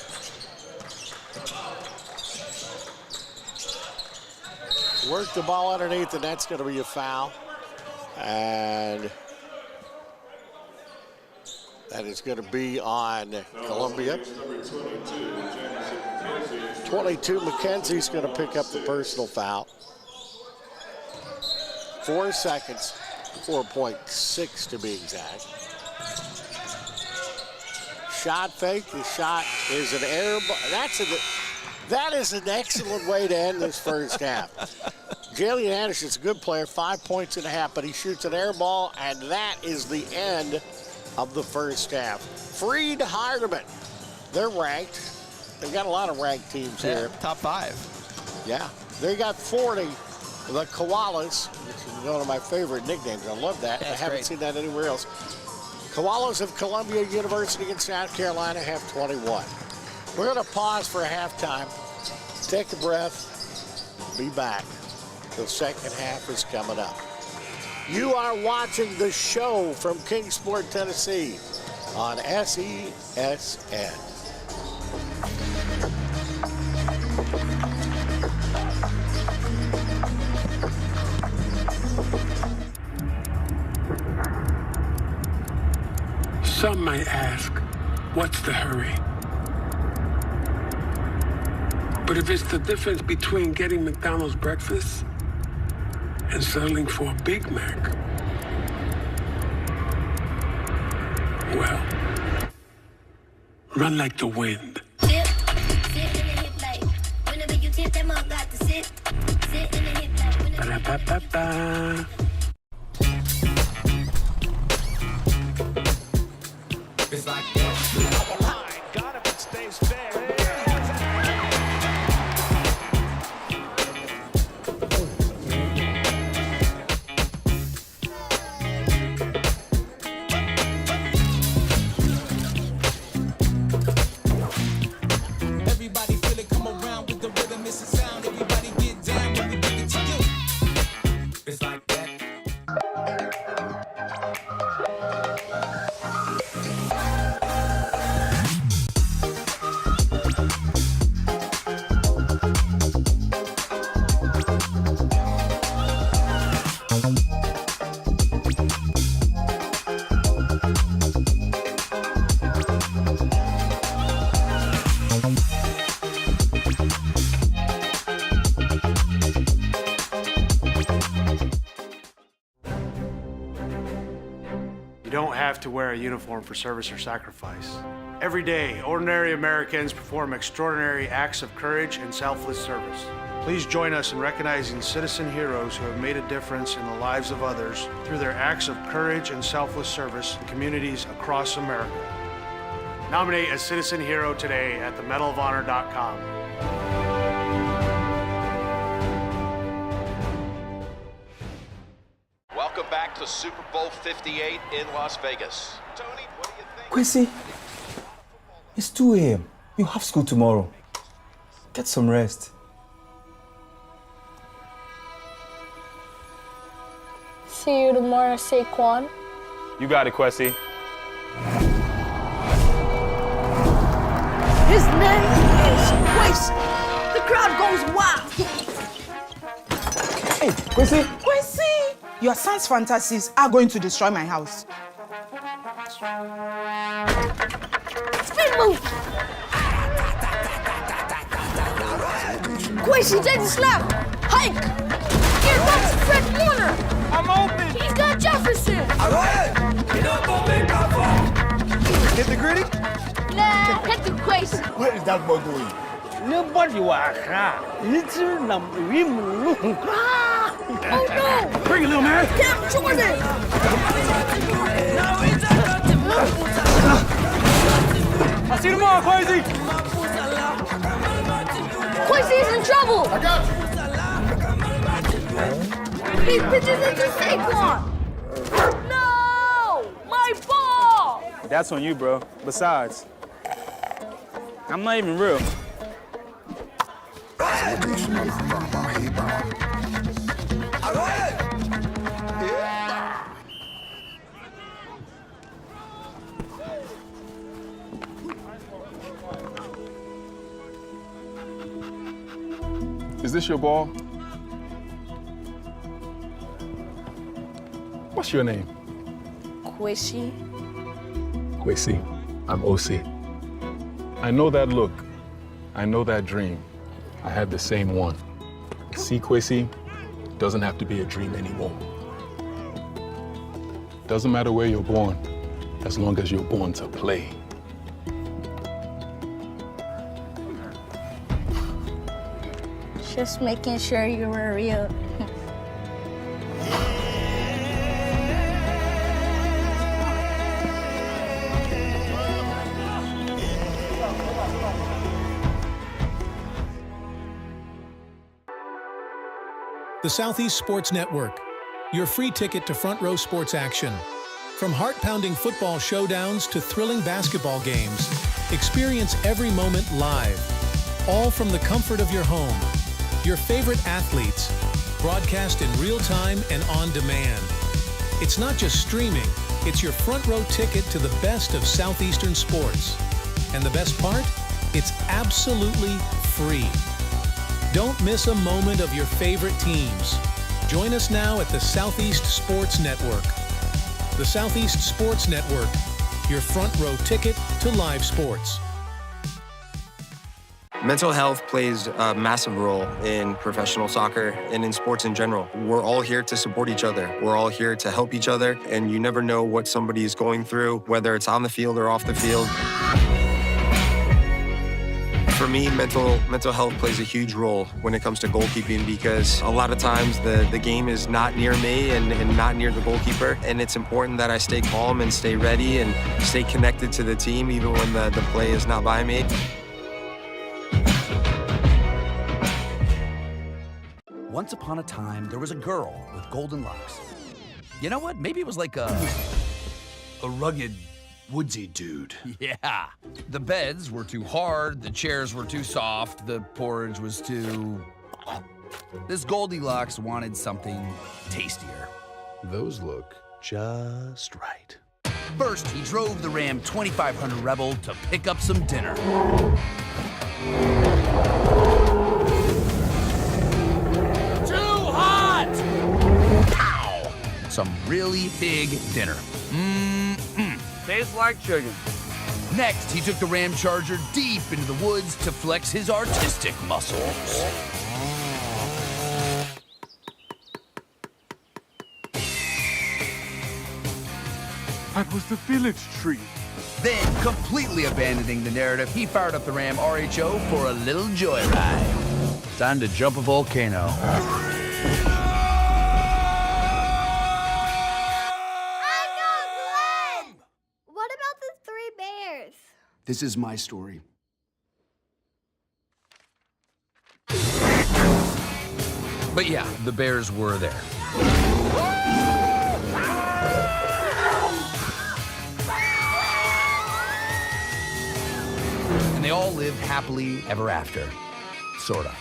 Work the ball underneath, and that's going to be a foul. And that is going to be on Columbia. 22, McKenzie's going to pick up the personal foul. 4 seconds, 4.6 to be exact. Shot fake, the shot is an air ball. That is an excellent way to end this first half. Jalen Anderson's a good player, 5.5 points, but he shoots an air ball, and that is the end of the first half. Freed-Hardeman, they're ranked. They've got a lot of ranked teams here. Top 5. Yeah, they got 40. The Koalas, which is one of my favorite nicknames. I love that. I haven't seen that anywhere else. Koalas of Columbia University in South Carolina have 21. We're going to pause for halftime, take a breath, be back. The second half is coming up. You are watching the show from Kingsport, Tennessee on SESN. Some might ask, what's the hurry? But if it's the difference between getting McDonald's breakfast and settling for a Big Mac, well, run like the wind. Ba-da-ba-ba-ba. It's like that. Got him, it stays fair. Everybody feel it, come around with the rhythm, it's a sound. Everybody get down when we bring it to you. It's like that. You don't have to wear a uniform for service or sacrifice. Every day, ordinary Americans perform extraordinary acts of courage and selfless service. Please join us in recognizing citizen heroes who have made a difference in the lives of others through their acts of courage and selfless service in communities across America. Nominate a citizen hero today at themedalofhonor.com. Welcome back to Super Bowl 58 in Las Vegas. Tony, what do you think? Quincy, it's 2 a.m. You have school tomorrow. Get some rest. See you tomorrow, Saquon. You got it, Quessy. His name is Quincy. The crowd goes wild. Hey, Quincy. Quincy! Your son's fantasies are going to destroy my house. Spin move. Quincy, take the snap. Hike. Here comes Fred Warner. I'm open. He's got Jefferson. All right. You don't go make up for. Hit the gritty? Nah, hit the Quincy. What is that boy doing? Nobody was little number. Oh no! Bring it, little man. Cam Jordan. I'll see you tomorrow, Quincy. Quincy's in trouble. I got you. He pitches into Saquon. No! My ball! That's on you, bro. Besides, I'm not even real. Is this your ball? What's your name? Quishy. Quincy. I'm OC. I know that look. I know that dream. I had the same one. See, Quincy, doesn't have to be a dream anymore. Doesn't matter where you're born, as long as you're born to play. Just making sure you were real. The Southeast Sports Network, your free ticket to front row sports action. From heart-pounding football showdowns to thrilling basketball games, experience every moment live, all from the comfort of your home. Your favorite athletes, broadcast in real time and on demand. It's not just streaming, it's your front row ticket to the best of Southeastern sports. And the best part? It's absolutely free. Don't miss a moment of your favorite teams. Join us now at the Southeast Sports Network. The Southeast Sports Network, your front row ticket to live sports. Mental health plays a massive role in professional soccer and in sports in general. We're all here to support each other. We're all here to help each other, and you never know what somebody is going through, whether it's on the field or off the field. For me, mental health plays a huge role when it comes to goalkeeping, because a lot of times the game is not near me and not near the goalkeeper, and it's important that I stay calm and stay ready and stay connected to the team even when the play is not by me. Once upon a time, there was a girl with golden locks. You know what? Maybe it was like a rugged, woodsy dude. Yeah. The beds were too hard, the chairs were too soft, the porridge was too... This Goldilocks wanted something tastier. Those look just right. First, he drove the Ram 2500 Rebel to pick up some dinner. Some really big dinner. Tastes like chicken. Next, he took the Ram Charger deep into the woods to flex his artistic muscles. That was the village tree. Then, completely abandoning the narrative, he fired up the Ram RHO for a little joyride. Time to jump a volcano. This is my story. But yeah, the bears were there. And they all lived happily ever after. Sorta.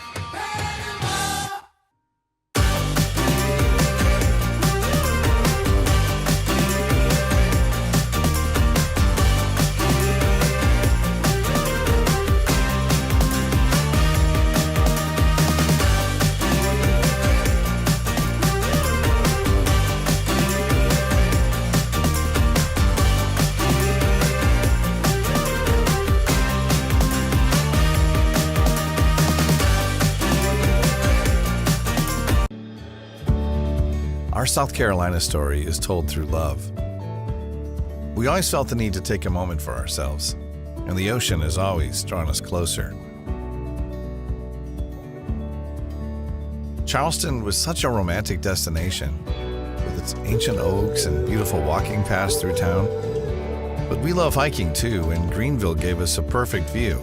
Our South Carolina story is told through love. We always felt the need to take a moment for ourselves, and the ocean has always drawn us closer. Charleston was such a romantic destination, with its ancient oaks and beautiful walking paths through town. But we love hiking too, and Greenville gave us a perfect view.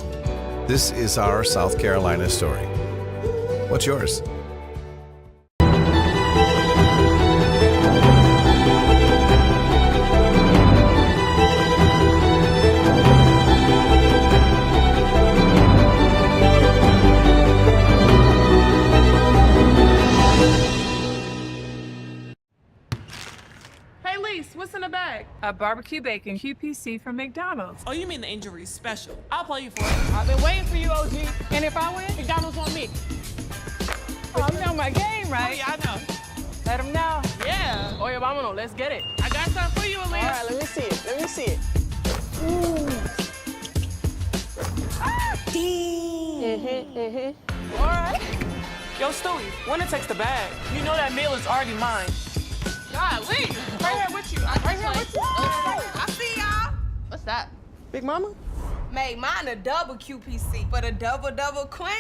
This is our South Carolina story. What's yours? What's in the bag? A barbecue bacon QPC from McDonald's. Oh, you mean the injury special? I'll play you for it. I've been waiting for you, OG. And if I win, McDonald's on me. Oh, you know my game, right? Oh, yeah, I know. Let him know. Yeah. Oye, vámonos. Let's get it. I got something for you, Aaliyah. All right, let me see it. Let me see it. All right. Yo, Stewie, winner takes the bag. You know that meal is already mine. Golly. Right here with you. Right here with you. I see y'all. What's that? Big Mama? Made mine a double QPC, but a double queen.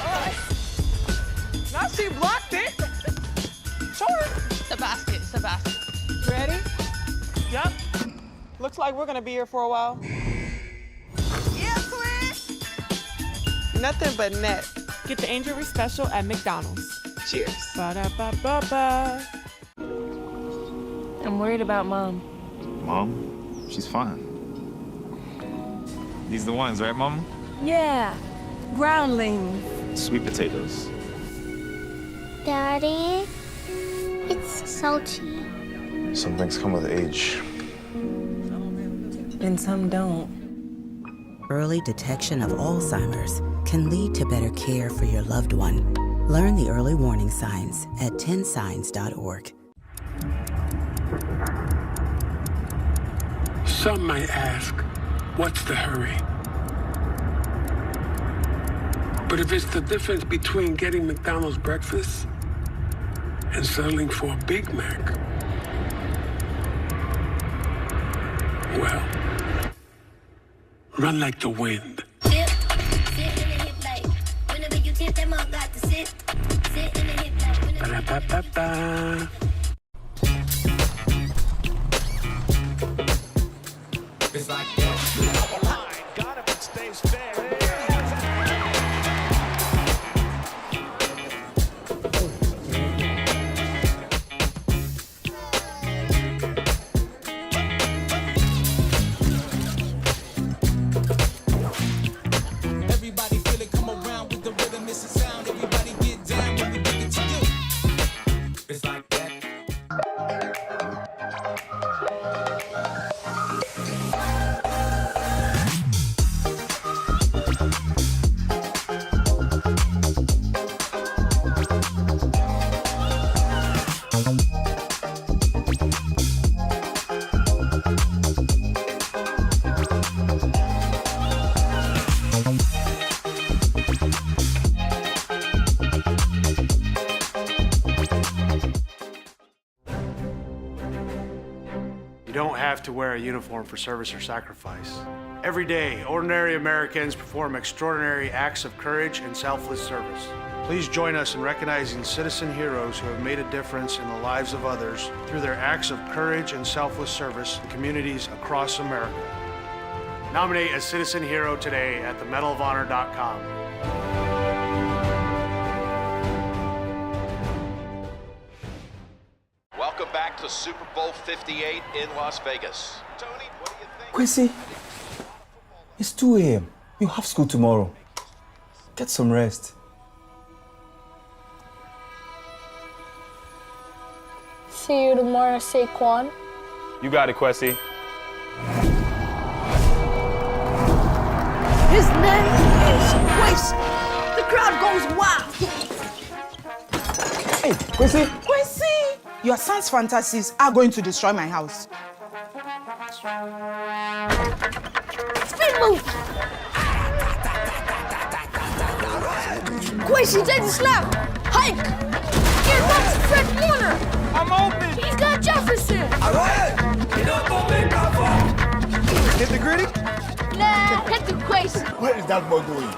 All right. Now she blocked it. Show her. It's a basket. It's a basket. Ready? Yup. Looks like we're gonna be here for a while. Yeah, queen. Nothing but net. Get the injury special at McDonald's. Cheers. Ba-da-ba-ba-ba. I'm worried about Mom. Mom? She's fine. These the ones, right, Mom? Yeah, groundlings. Sweet potatoes. Daddy, it's salty. Some things come with age. And some don't. Early detection of Alzheimer's can lead to better care for your loved one. Learn the early warning signs at 10signs.org. Some might ask, what's the hurry? But if it's the difference between getting McDonald's breakfast and settling for a Big Mac, well, run like the wind. Sit in the hip like, whenever you tip them up, got to sit in the hip like, Ba-da-ba-ba-ba. It's like that. Got him, it stays fair. Everybody feel it, come around with the rhythm, it's a sound. Everybody get down when we give it to you. It's like that. You don't have to wear a uniform for service or sacrifice. Every day, ordinary Americans perform extraordinary acts of courage and selfless service. Please join us in recognizing citizen heroes who have made a difference in the lives of others through their acts of courage and selfless service in communities across America. Nominate a citizen hero today at themedalofhonor.com. Welcome back to Super Bowl 58 in Las Vegas. Tony, what do you think? Quincy, it's 2 a.m. You have school tomorrow. Get some rest. See you tomorrow, Saquon. You got it, Kwesi. His name is Quincy. The crowd goes wild. Hey, Quincy. Quincy! Your son's fantasies are going to destroy my house. Speed move. Quincy, take the snap. Hike. Here comes Fred Warner. I'm open. He's got Jefferson. Hit the gritty? Nah, hit the Quincy. What is that boy doing?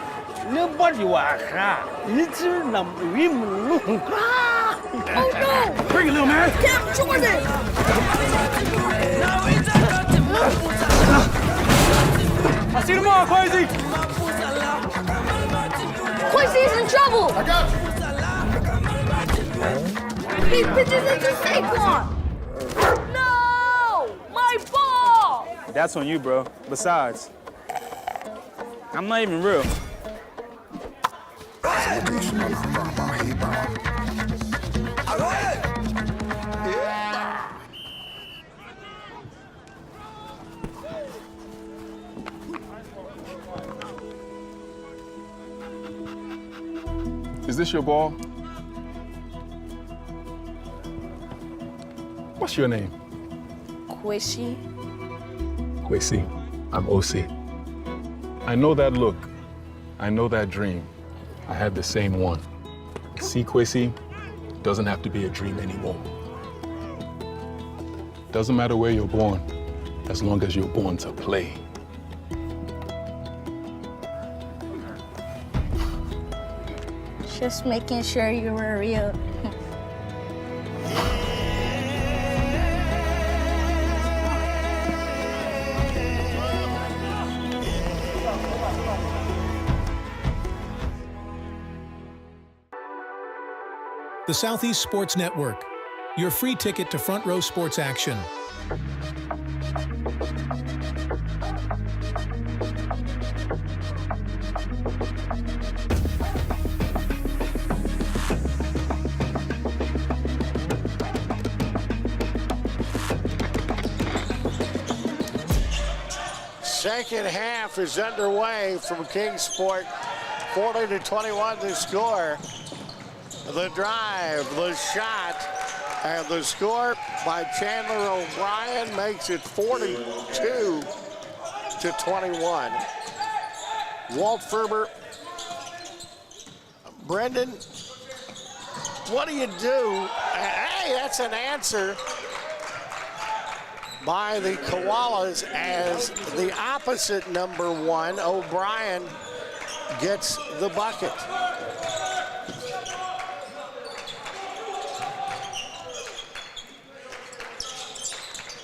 Nobody was little number. Oh no! Bring it, little man. Cam Jordan! I'll see you tomorrow, Quasi. Quincy's in trouble! I got you. He pitches it to Saquon! No! My ball! That's on you, bro. Besides, I'm not even real. Is this your ball? What's your name? Quishy. Kwesi, I'm OC. I know that look. I know that dream. I had the same one. See, Kwesi, doesn't have to be a dream anymore. Doesn't matter where you're born, as long as you're born to play. Just making sure you were real. The Southeast Sports Network, your free ticket to front row sports action. Second half is underway from Kingsport. 40-21 to score. The drive, the shot, and the score by Chandler O'Brien makes it 42-21. Walt Ferber, Brendan, what do you do? Hey, that's an answer by the Koalas as the opposite number one, O'Brien, gets the bucket.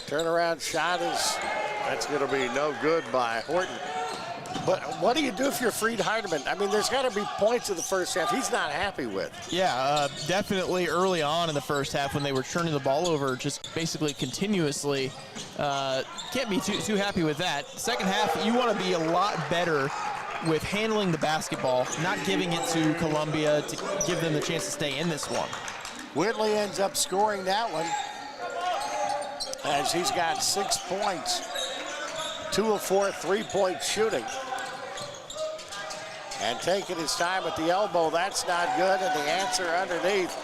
Turnaround shot that's going to be no good by Horton. But what do you do if you're Freed-Hardeman? I mean, there's got to be points in the first half he's not happy with. Yeah, definitely early on in the first half when they were turning the ball over just basically continuously. Can't be too happy with that. Second half, you want to be a lot better with handling the basketball, not giving it to Columbia to give them the chance to stay in this one. Whitley ends up scoring that one as he's got 6 points, 2 of 4 3-point shooting. And taking his time at the elbow, that's not good, and the answer underneath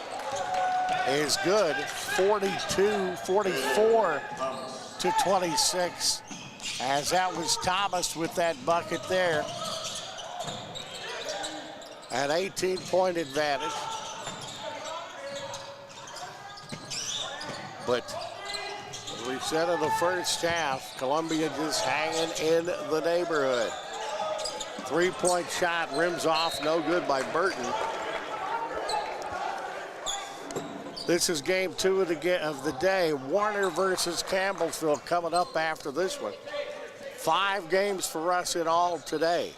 is good. 42-44-26, as that was Thomas with that bucket there. An 18-point advantage. But as we said in the first half, Columbia just hanging in the neighborhood. 3-point shot, rims off, no good by Burton. This is game 2 of the day. Warner versus Campbellsville coming up after this one. 5 games for us in all today.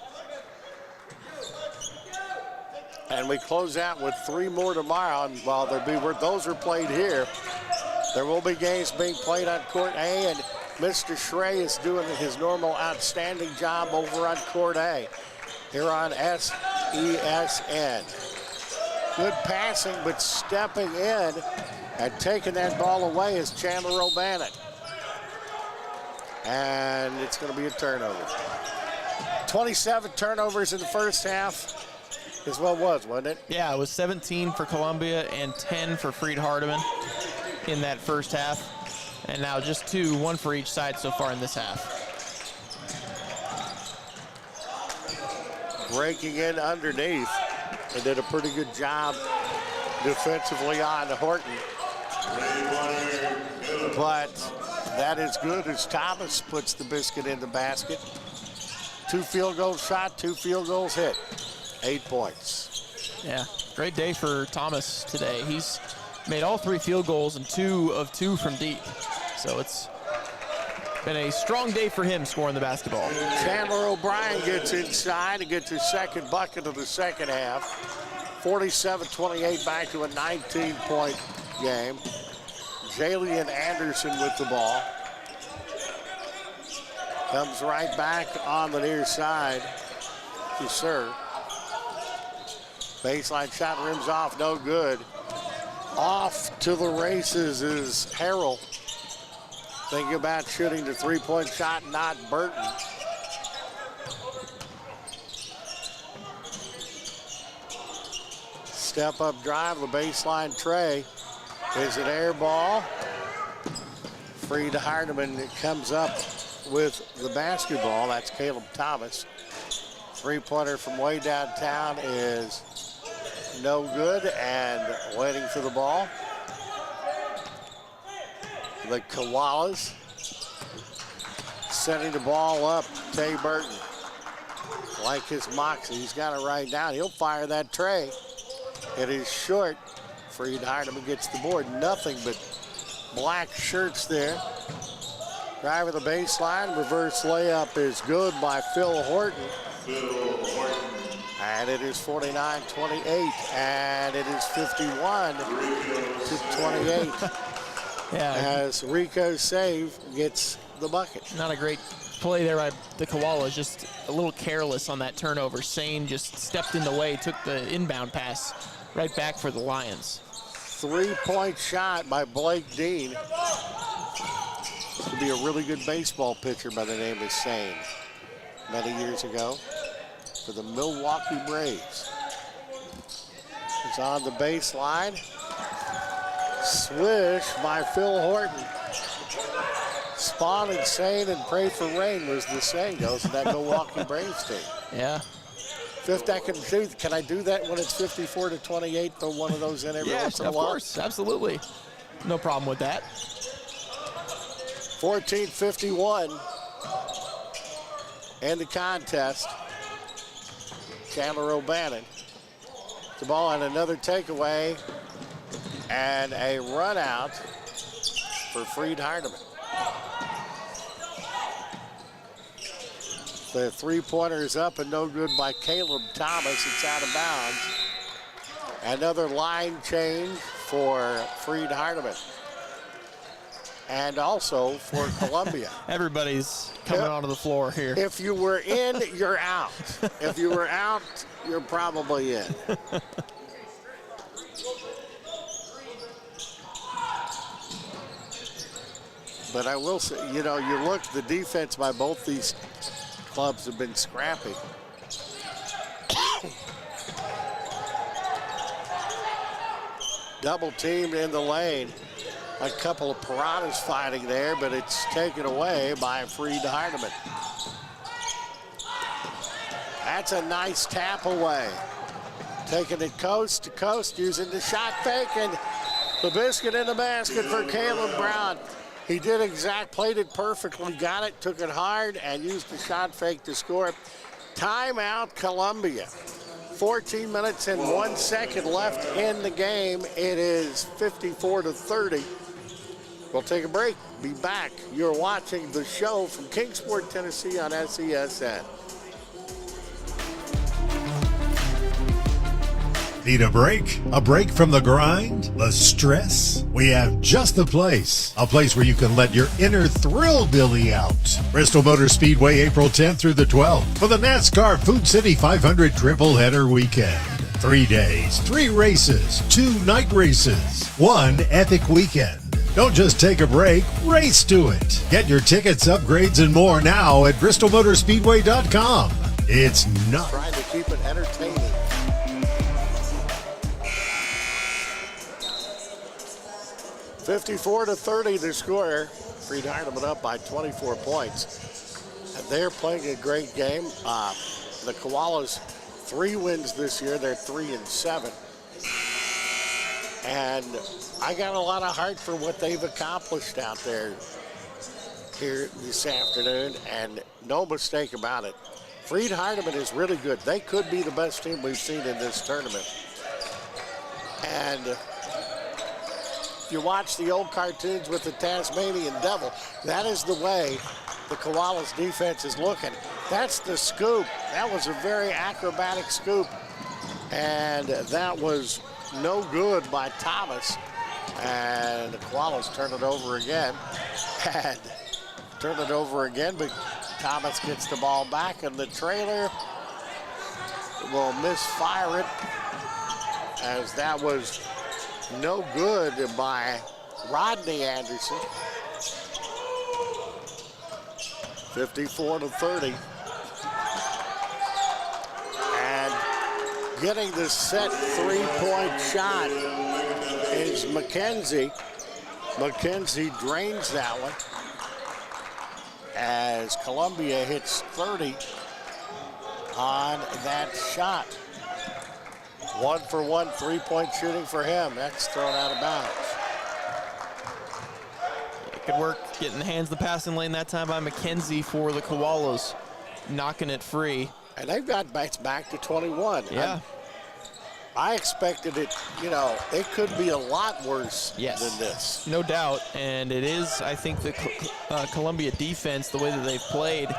And we close out with 3 more tomorrow. And while those are played here, there will be games being played on Court A, and Mr. Schrey is doing his normal outstanding job over on Court A here on SESN. Good passing, but stepping in and taking that ball away is Chandler O'Bannon. And it's going to be a turnover. 27 turnovers in the first half is what it was, wasn't it? Yeah, it was 17 for Columbia and 10 for Freed-Hardeman in that first half. And now just 2, 1 for each side so far in this half. Breaking in underneath. They did a pretty good job defensively on Horton. But that is good as Thomas puts the biscuit in the basket. 2 field goals shot, 2 field goals hit. 8 points. Yeah, great day for Thomas today. He's made all 3 field goals and 2 of 2 from deep. So it's been a strong day for him scoring the basketball. Chandler O'Brien gets inside and gets his second bucket of the second half. 47-28, back to a 19-point game. Jalen Anderson with the ball. Comes right back on the near side to serve. Baseline shot, rims off, no good. Off to the races is Harrell. Thinking about shooting the 3-point shot, not Burton. Step-up drive, the baseline tray is an air ball. Freed-Hardeman comes up with the basketball. That's Caleb Thomas. Three-pointer from way downtown is no good, and waiting for the ball. The Koalas setting the ball up. Tay Burton, like his moxie, he's got it right down. He'll fire that tray. It is short. Freed-Hardeman gets the board. Nothing but black shirts there. Driving the baseline. Reverse layup is good by Phil Horton. And it is 49-28. And it is 51-28. Yeah. As Rico's save gets the bucket. Not a great play there by the Koalas, just a little careless on that turnover. Sane just stepped in the way, took the inbound pass right back for the Lions. Three-point shot by Blake Dean. Could be a really good baseball pitcher by the name of Sane. Many years ago for the Milwaukee Braves. He's on the baseline. Swish by Phil Horton. Spawn and Sane and pray for rain was the saying goes in that Milwaukee Braves team. Yeah. Fifth, can I do that when it's 54-28? Throw one of those in every once in a while? Of course, absolutely. No problem with that. 14-51 in the contest. Chandler O'Bannon. The ball and another takeaway and a run out for Freed-Hardeman. The three-pointer is up and no good by Caleb Thomas. It's out of bounds. Another line change for Freed-Hardeman. And also for Columbia. Everybody's coming onto the floor here. If you were in, you're out. If you were out, you're probably in. But I will say, you know, you look, the defense by both these clubs have been scrappy. Double teamed in the lane. A couple of piranhas fighting there, but it's taken away by Freed-Hardeman. That's a nice tap away. Taking it coast to coast, using the shot fake, and the biscuit in the basket for Caleb Brown. He did played it perfectly, got it, took it hard, and used the shot fake to score. Timeout, Columbia. 14 minutes and 1 second left in the game. It is 54-30. We'll take a break, be back. You're watching the show from Kingsport, Tennessee on SESN. Need a break? A break from the grind? The stress? We have just the place. A place where you can let your inner thrill-dilly out. Bristol Motor Speedway, April 10th through the 12th for the NASCAR Food City 500 Triple-Header Weekend. 3 days, 3 races, 2 night races, 1 epic weekend. Don't just take a break, race to it. Get your tickets, upgrades, and more now at bristolmotorspeedway.com. It's not trying to keep it entertaining. (54-30) the score. Freed-Hardeman up by 24 points. And they're playing a great game. The Koalas 3 wins this year. They're 3-7. And I got a lot of heart for what they've accomplished out there here this afternoon, and no mistake about it. Freed-Hardeman is really good. They could be the best team we've seen in this tournament. And if you watch the old cartoons with the Tasmanian Devil, that is the way the Koalas defense is looking. That's the scoop. That was a very acrobatic scoop. And that was no good by Thomas. And the Koalas turn it over again. And turn it over again, but Thomas gets the ball back, and the trailer will misfire it, as that was no good by Rodney Anderson. 54-30. And getting the set three-point shot is McKenzie. McKenzie drains that one as Columbia hits 30 on that shot. 1-for-1 three-point shooting for him. That's thrown out of bounds. Good work getting the hands in the passing lane that time by McKenzie for the Koalas, knocking it free. And they've got back to 21. Yeah. I expected it, you know, it could be a lot worse than this. No doubt, and it is, I think, the Columbia defense, the way that they've played,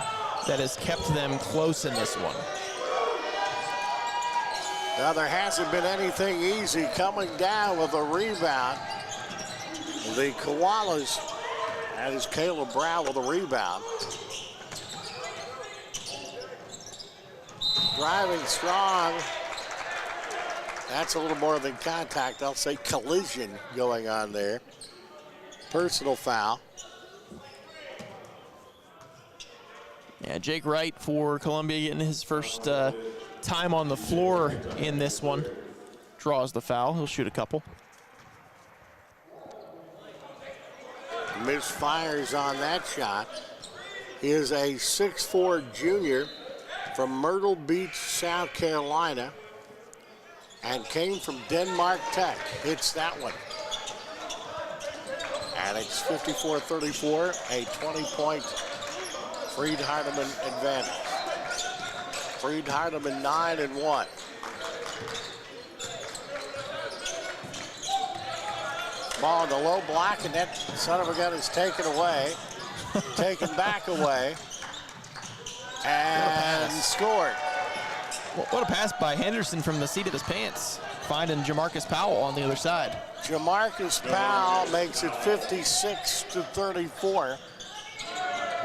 that has kept them close in this one. Now, there hasn't been anything easy coming down with a rebound. The Koalas, that is Caleb Brown with a rebound. Driving strong. That's a little more than contact. I'll say collision going on there. Personal foul. Yeah, Jake Wright for Columbia getting his first time on the floor in this one. Draws the foul. He'll shoot a couple. Misfires on that shot. He is a 6'4" junior from Myrtle Beach, South Carolina, and came from Denmark Tech. Hits that one. And it's 54-34, a 20-point Freed-Hardeman advantage. Freed-Hardeman 9-1. Ball in the low block, and that son of a gun is taken away. Taken back away. And scored. What a pass by Henderson from the seat of his pants, finding Jamarcus Powell on the other side. Jamarcus Powell makes it 56-34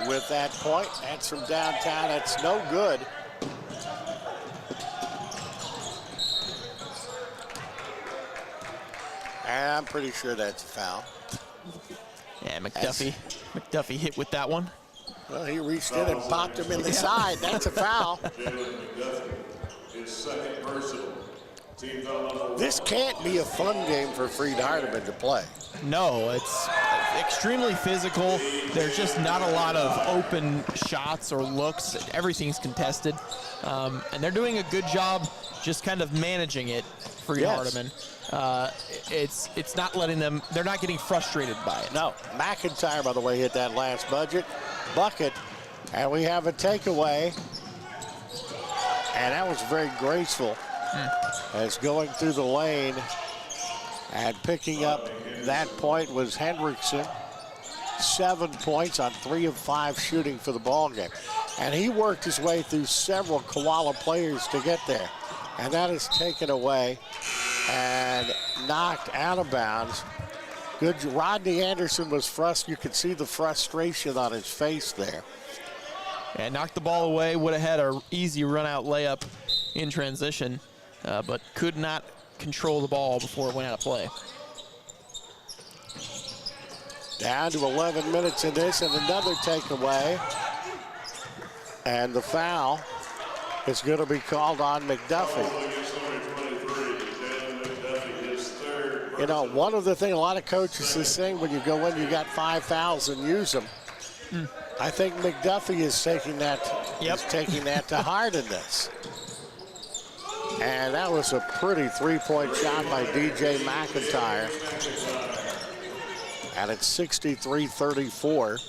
with that point. That's from downtown. That's no good. And I'm pretty sure that's a foul. Yeah, McDuffie hit with that one. Well, he reached in and popped him in the side. That's a foul. This can't be a fun game for Freed-Hardeman to play. No, it's extremely physical. There's just not a lot of open shots or looks. Everything's contested. And they're doing a good job just kind of managing it, Freed-Hardeman. It's not letting them, they're not getting frustrated by it. No, McIntyre, by the way, hit that last bucket, and we have a takeaway, and that was very graceful as going through the lane, and picking up that point was Hendrickson. 7 points on 3 of 5 shooting for the ball game, and he worked his way through several Koala players to get there, and that is taken away and knocked out of bounds. Good. Rodney Anderson was frustrated. You could see the frustration on his face there. And knocked the ball away. Would have had an easy run-out layup in transition, but could not control the ball before it went out of play. Down to 11 minutes in this, and another takeaway. And the foul is going to be called on McDuffie. You know, one of the things a lot of coaches is saying when you go in, you got 5 fouls and use them. I think McDuffie is taking that, to heart in this. And that was a pretty three-point shot by DJ McIntyre. And it's 63-34.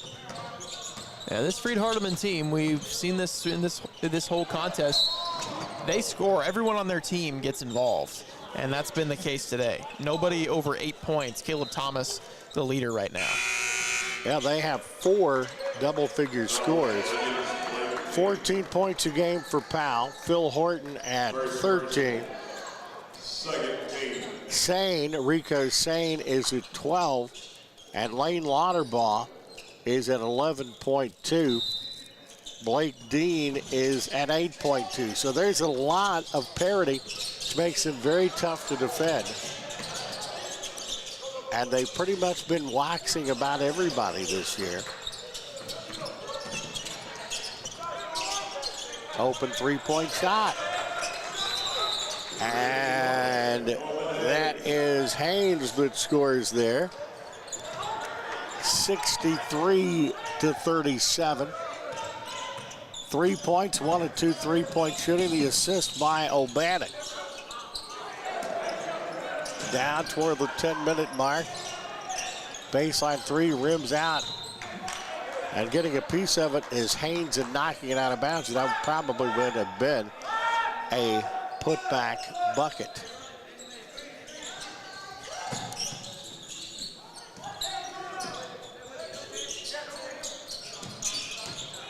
Yeah, this Freed-Hardeman team, we've seen this in this whole contest. They score. Everyone on their team gets involved. And that's been the case today. Nobody over 8 points. Caleb Thomas, the leader right now. Yeah, they have 4 double-figure scores. 14 points a game for Powell. Phil Horton at 13. Rico Sane is at 12. And Lane Lauderbaugh is at 11.2. Blake Dean is at 8.2. So there's a lot of parity, which makes it very tough to defend. And they've pretty much been waxing about everybody this year. Open three-point shot. And that is Haynes that scores there. 63-37. 3 points, 1 of 2 3-point shooting. The assist by O'Bannon. Down toward the 10-minute mark. Baseline three, rims out. And getting a piece of it is Haynes and knocking it out of bounds. That probably would have been a putback bucket.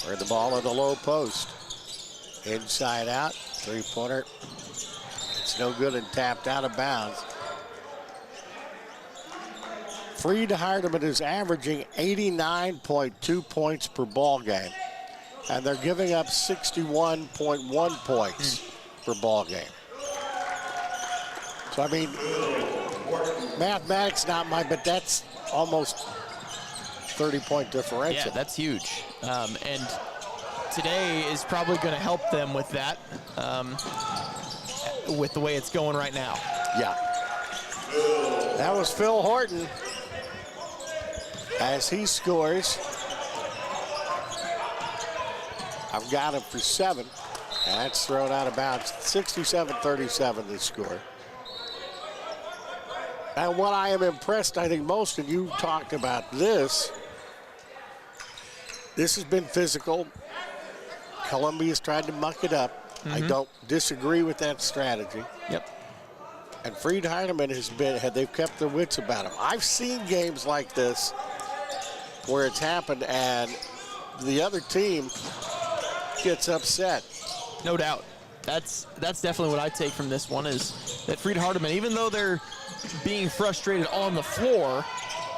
Or the ball in the low post. Inside out, three-pointer. It's no good and tapped out of bounds. Freed-Hardeman is averaging 89.2 points per ball game. And they're giving up 61.1 points per ball game. So, I mean, mathematics not mine, but that's almost 30-point differential. Yeah, that's huge. And today is probably going to help them with that, with the way it's going right now. Yeah. That was Phil Horton as he scores. I've got him for 7. That's thrown out of bounds. 67-37 the score. And what I am impressed, I think most, and you talked about this, this has been physical. Columbia's tried to muck it up. I don't disagree with that strategy. Yep. And Freed-Hardeman they've kept their wits about him. I've seen games like this where it's happened and the other team gets upset. No doubt. That's definitely what I take from this one is that Freed-Hardeman, even though they're being frustrated on the floor,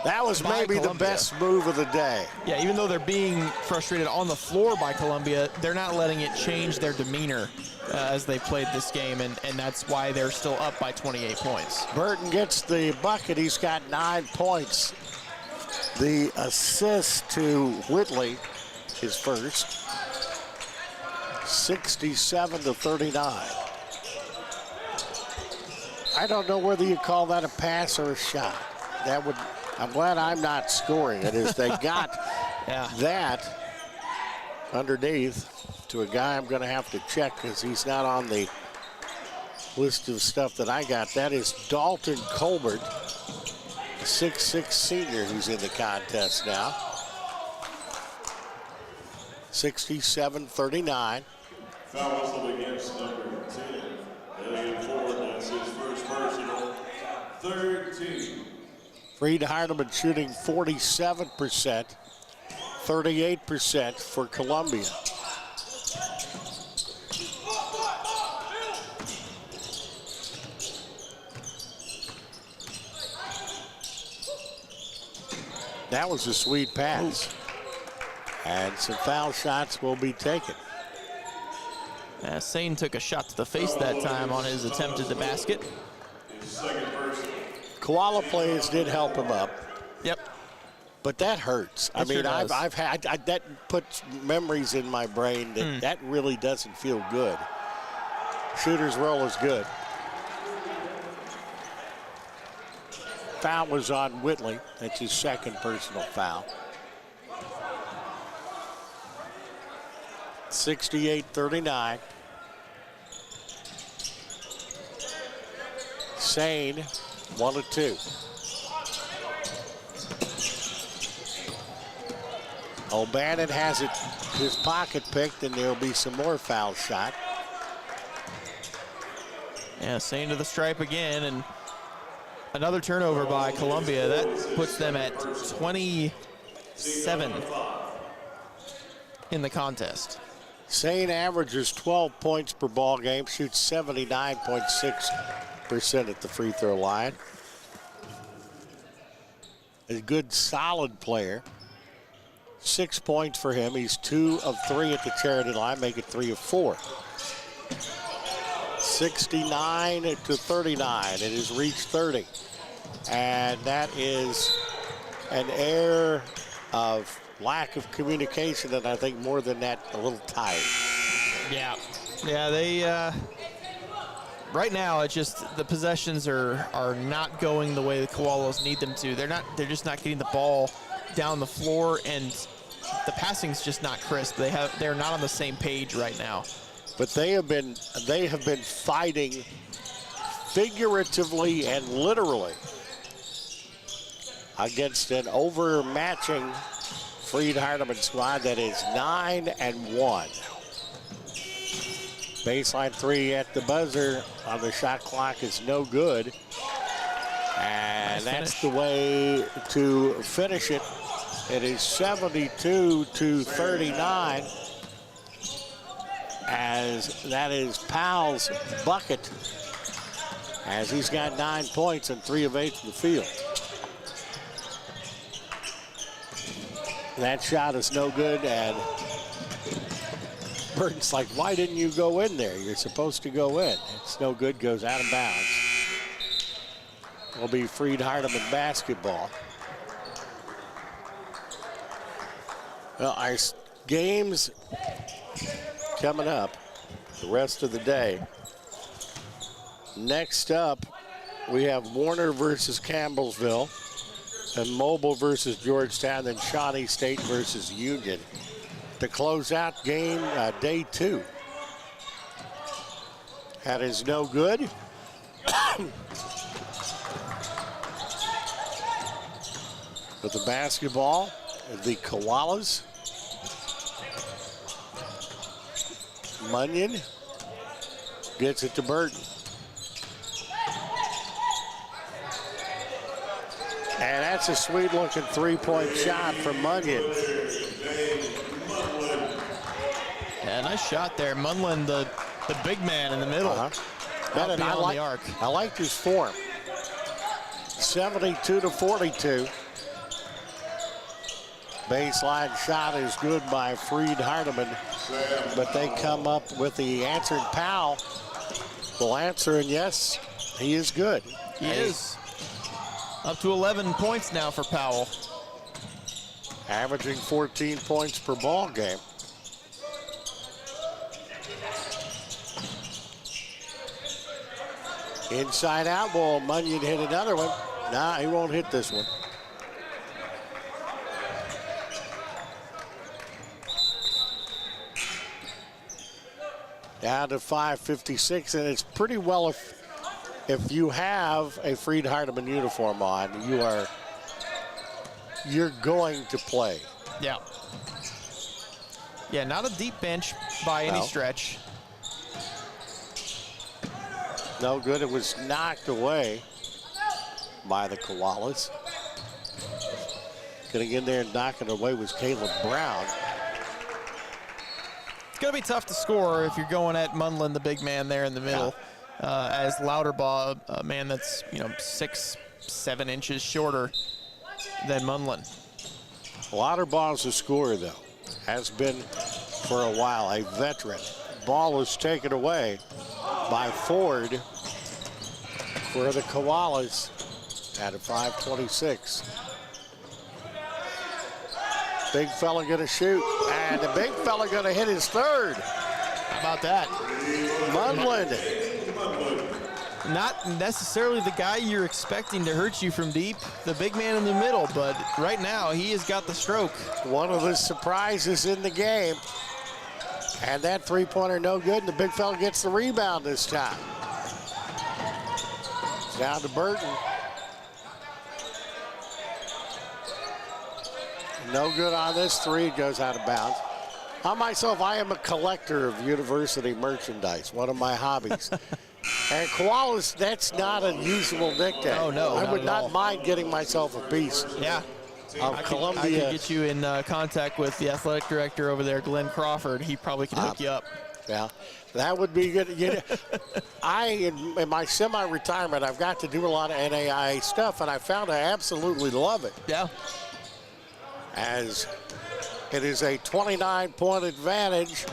that was maybe Columbia, the best move of the day. Yeah, even though they're being frustrated on the floor by Columbia, they're not letting it change their demeanor as they played this game, and that's why they're still up by 28 points. Burton gets the bucket. He's got 9 points. The assist to Whitley, his first. 67-39. I don't know whether you call that a pass or a shot. I'm glad I'm not scoring it, as they got that underneath to a guy I'm going to have to check because he's not on the list of stuff that I got. That is Dalton Colbert, a 6'6" senior who's in the contest now. 67-39. Foul whistle against number 10. Elliott Ford, that's his first personal. 13. Freed-Hardeman shooting 47%, 38% for Columbia. That was a sweet pass. And some foul shots will be taken. Sane took a shot to the face that time on his attempt at the basket. Koala plays did help him up. Yep. But that hurts. I mean, I've had that puts memories in my brain that that really doesn't feel good. Shooter's roll is good. Foul was on Whitley. That's his second personal foul. 68-39. Sane, 1 of 2. O'Bannon has his pocket picked, and there'll be some more foul shot. Yeah, Sane to the stripe again, and another turnover by Columbia. That puts them at 27 in the contest. Sane averages 12 points per ball game, shoots 79.6% at the free throw line. A good, solid player. 6 points for him. He's 2 of 3 at the charity line, make it 3 of 4. 69-39. It has reached 30. And that is an error of lack of communication, and I think more than that, a little tired. Yeah, they right now, it's just the possessions are not going the way the Koalas need them to. They're just not getting the ball down the floor, and the passing's just not crisp. They're not on the same page right now. But they have been fighting figuratively and literally against an overmatching Freed-Hardeman squad that is 9-1. Baseline three at the buzzer on the shot clock is no good. And that's the way to finish it. It is 72-39. As that is Powell's bucket, as he's got 9 points and 3 of 8 from the field. That shot is no good, and Burton's like, why didn't you go in there? You're supposed to go in. It's no good, goes out of bounds. It'll be Freed-Hardeman basketball. Well, our games coming up the rest of the day. Next up, we have Warner versus Campbellsville, and Mobile versus Georgetown, then Shawnee State versus Union. To close out game day 2. That is no good. With the basketball, the Koalas. Munyon gets it to Burton. And that's a sweet-looking three-point shot from Munyon. Yeah, nice shot there. Munlin, the big man in the middle. And I like his form. 72-42. Baseline shot is good by Freed-Hardeman, but they come up with the answer. And Powell will answer, and yes, he is good. He is. Up to 11 points now for Powell. Averaging 14 points per ball game. Inside out ball, Munyon hit another one. Nah, he won't hit this one. Down to 5:56, and it's pretty well if you have a Freed-Hardeman uniform on, you're going to play. Yeah. Yeah, not a deep bench by any stretch. No good. It was knocked away by the Koalas. Getting in there and knocking it away was Caleb Brown. It's going to be tough to score if you're going at Munlin, the big man there in the middle, as Louderbaugh, a man that's 6-7 inches shorter than Munlin. Louderbaugh's a scorer, though. Has been for a while, a veteran. Ball is taken away by Ford for the Koalas at a 5:26. Big fella gonna shoot, and the big fella gonna hit his third. How about that? Munlin. Not necessarily the guy you're expecting to hurt you from deep, the big man in the middle, but right now he has got the stroke. One of the surprises in the game. And that three-pointer no good, and the big fella gets the rebound this time. Down to Burton. No good on this three, it goes out of bounds. I am a collector of university merchandise, one of my hobbies. And Koalas, that's not a usual nickname. Oh, no, I would not all. mind getting myself a piece. Yeah. Of Columbia. I could get you in contact with the athletic director over there, Glenn Crawford. He probably can hook you up. Yeah, that would be good. In my semi-retirement, I've got to do a lot of NAIA stuff, and I found I absolutely love it. Yeah. As it is a 29-point advantage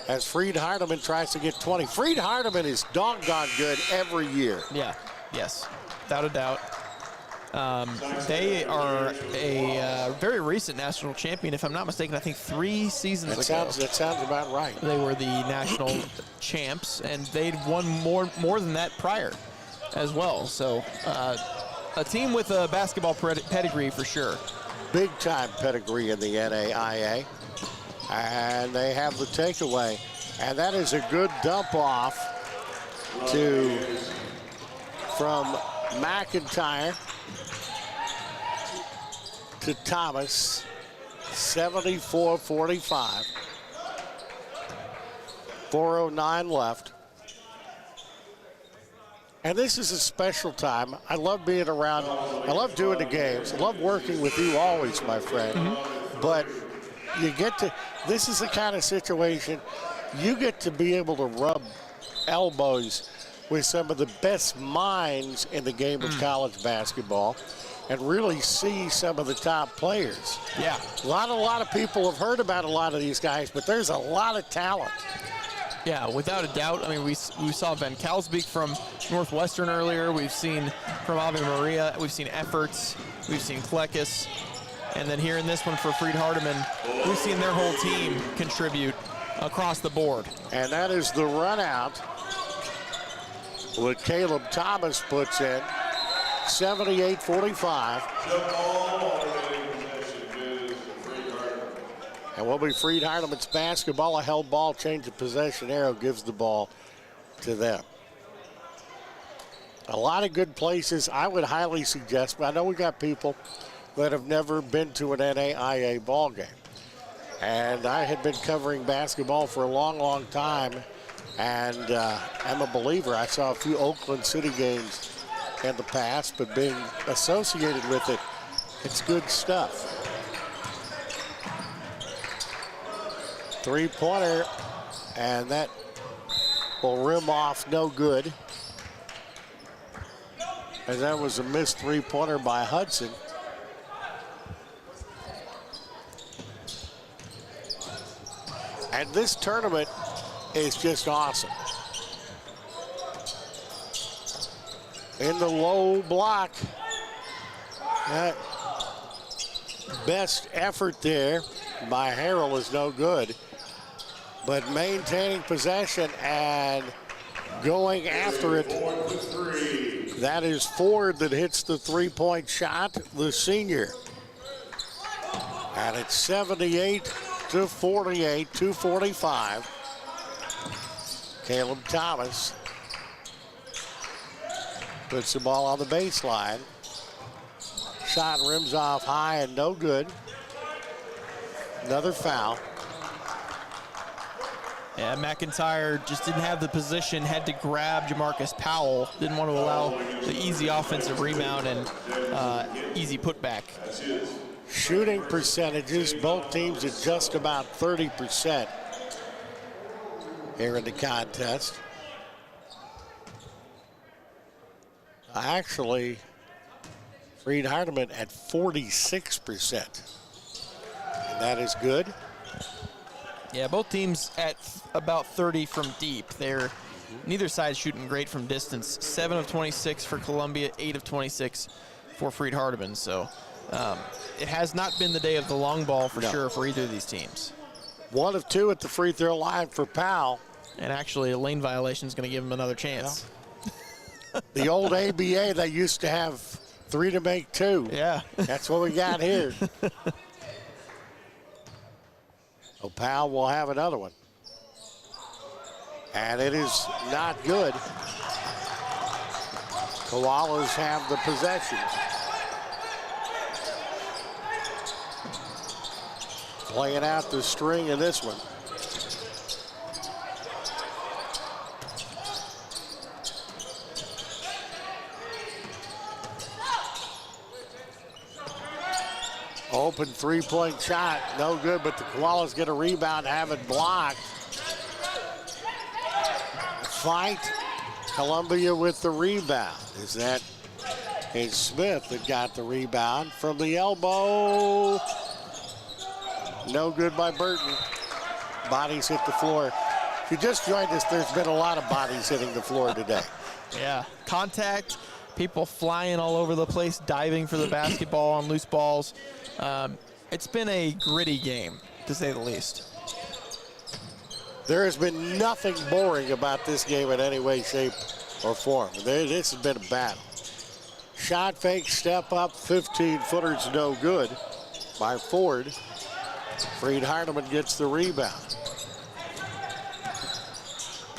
as Freed-Hardeman tries to get 20. Freed-Hardeman is doggone good every year. Yeah, yes, without a doubt. They are a very recent national champion, if I'm not mistaken. I think 3 seasons ago. That sounds about right. They were the national champs, and they'd won more than that prior as well. So a team with a basketball pedigree for sure. Big time pedigree in the NAIA. And they have the takeaway. And that is a good dump off from McIntyre to Thomas, 74-45. 4:09 left. And this is a special time. I love being around. I love doing the games. I love working with you always, my friend. But you get to, this is the kind of situation you get to be able to rub elbows with some of the best minds in the game of college basketball and really see some of the top players. Yeah. A lot of people have heard about a lot of these guys, but there's a lot of talent. Yeah, without a doubt. I mean, we saw Van Kalsbeek from Northwestern earlier. We've seen from Ave Maria. We've seen Efforts. We've seen Klekus. And then here in this one for Freed-Hardeman, we've seen their whole team contribute across the board. And that is the run out. What Caleb Thomas puts in, 78-45. And will be Freed-Hardeman's basketball. A held ball, change of possession arrow gives the ball to them. A lot of good places. I would highly suggest, but I know we got people that have never been to an NAIA ball game. And I had been covering basketball for a long, long time. And I'm a believer. I saw a few Oakland City games in the past, but being associated with it, it's good stuff. Three-pointer, and that will rim off no good. And that was a missed three-pointer by Hudson. And this tournament is just awesome. In the low block, that best effort there by Harrell is no good. But maintaining possession and going after it. That is Ford that hits the three-point shot, the senior. And it's 78-48, 2:45. Caleb Thomas puts the ball on the baseline. Shot rims off high and no good. Another foul. Yeah, McIntyre just didn't have the position, had to grab Jamarcus Powell, didn't want to allow the easy offensive rebound and easy putback. Shooting percentages, both teams at just about 30% here in the contest. Actually, Freed-Hardeman at 46%. And that is good. Yeah, both teams at about 30 from deep. They're neither side shooting great from distance. 7 of 26 for Columbia, 8 of 26 for Freed-Hardeman. So it has not been the day of the long ball for sure for either of these teams. 1 of 2 at the free throw line for Powell. And actually a lane violation is going to give him another chance. Yeah. The old ABA, they used to have 3 to make 2. Yeah. That's what we got here. So Powell will have another one. And it is not good. Koalas have the possession. Playing out the string in this one. Open three-point shot, no good, but the Koalas get a rebound, have it blocked. Fight, Columbia with the rebound. It's Smith that got the rebound from the elbow. No good by Burton. Bodies hit the floor. If you just joined us, there's been a lot of bodies hitting the floor today. Yeah, contact, people flying all over the place, diving for the basketball on loose balls. It's been a gritty game, to say the least. There has been nothing boring about this game in any way, shape, or form. This has been a battle. Shot fake, step up, 15-footers, no good by Ford. Freed-Hardeman gets the rebound.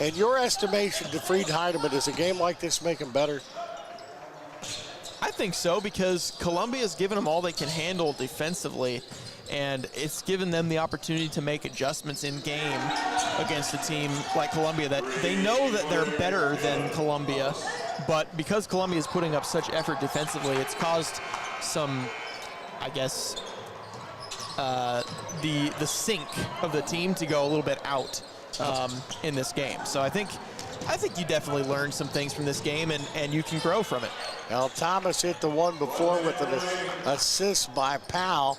In your estimation, to Freed-Hardeman, does a game like this make him better? I think so, because Columbia's given them all they can handle defensively, and it's given them the opportunity to make adjustments in game against a team like Columbia that they know that they're better than Columbia, but because Columbia is putting up such effort defensively, it's caused some, I guess, the sink of the team to go a little bit out in this game. So I think you definitely learned some things from this game, and you can grow from it. Well, Thomas hit the one before with an assist by Powell,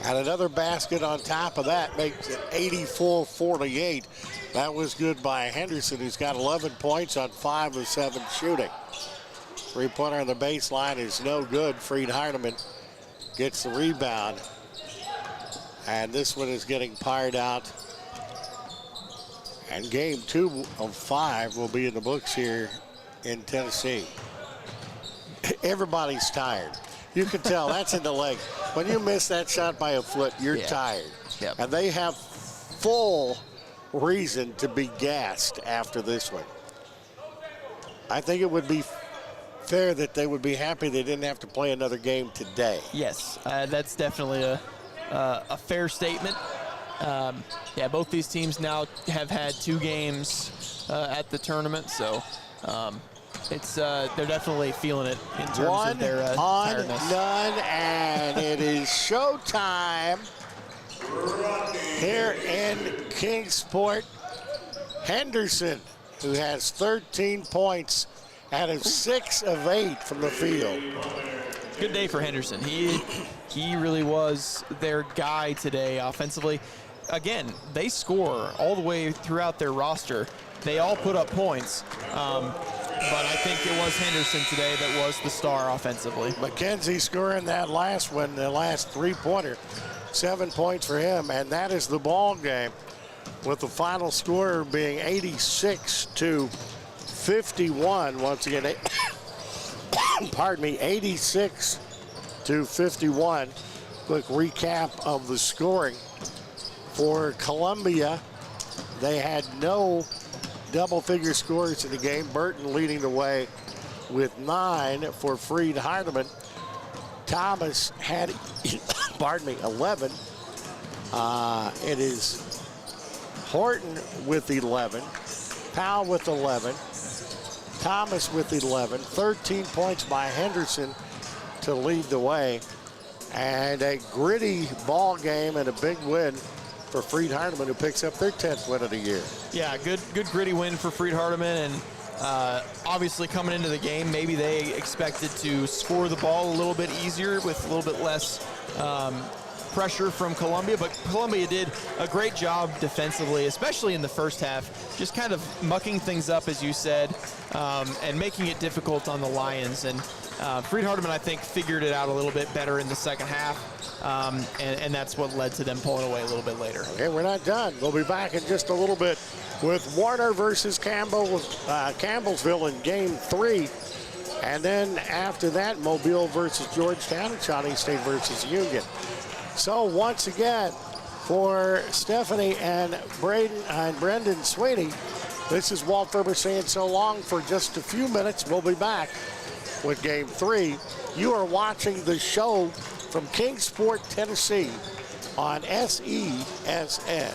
and another basket on top of that makes it 84-48. That was good by Henderson, who's got 11 points on 5 of 7 shooting. Three-pointer on the baseline is no good. Freed-Hardeman gets the rebound, and this one is getting fired out. And game 2 of 5 will be in the books here in Tennessee. Everybody's tired. You can tell that's in the leg. When you miss that shot by a foot, you're tired. Yep. And they have full reason to be gassed after this one. I think it would be fair that they would be happy they didn't have to play another game today. Yes, that's definitely a fair statement. Yeah, both these teams now have had 2 games at the tournament, so they're definitely feeling it in terms of their tiredness. None, and it is showtime here in Kingsport. Henderson, who has 13 points out of 6 of 8 from the field. Good day for Henderson. He really was their guy today offensively. Again, they score all the way throughout their roster. They all put up points, but I think it was Henderson today that was the star offensively. McKenzie scoring that last one, the last three-pointer. 7 points for him, and that is the ball game, with the final score being 86-51. Once again, pardon me, 86-51. Quick recap of the scoring. For Columbia, they had no double-figure scores in the game. Burton leading the way with 9 for Freed-Hardeman. Thomas had, pardon me, 11. It is Horton with 11, Powell with 11, Thomas with 11, 13 points by Henderson to lead the way, and a gritty ball game and a big win for Freed-Hardeman, who picks up their 10th win of the year. Yeah, good gritty win for Freed-Hardeman, and obviously coming into the game, maybe they expected to score the ball a little bit easier with a little bit less pressure from Columbia, but Columbia did a great job defensively, especially in the first half, just kind of mucking things up, as you said, and making it difficult on the Lions. And Freed-Hardeman, I think, figured it out a little bit better in the second half, and that's what led to them pulling away a little bit later. Okay, we're not done. We'll be back in just a little bit with Warner versus Campbellsville in Game 3. And then after that, Mobile versus Georgetown and Shawnee State versus Union. So once again, for Stephanie and Brendan Sweeney, this is Walt Ferber saying so long for just a few minutes. We'll be back with Game 3. You are watching the show from Kingsport, Tennessee on SESN.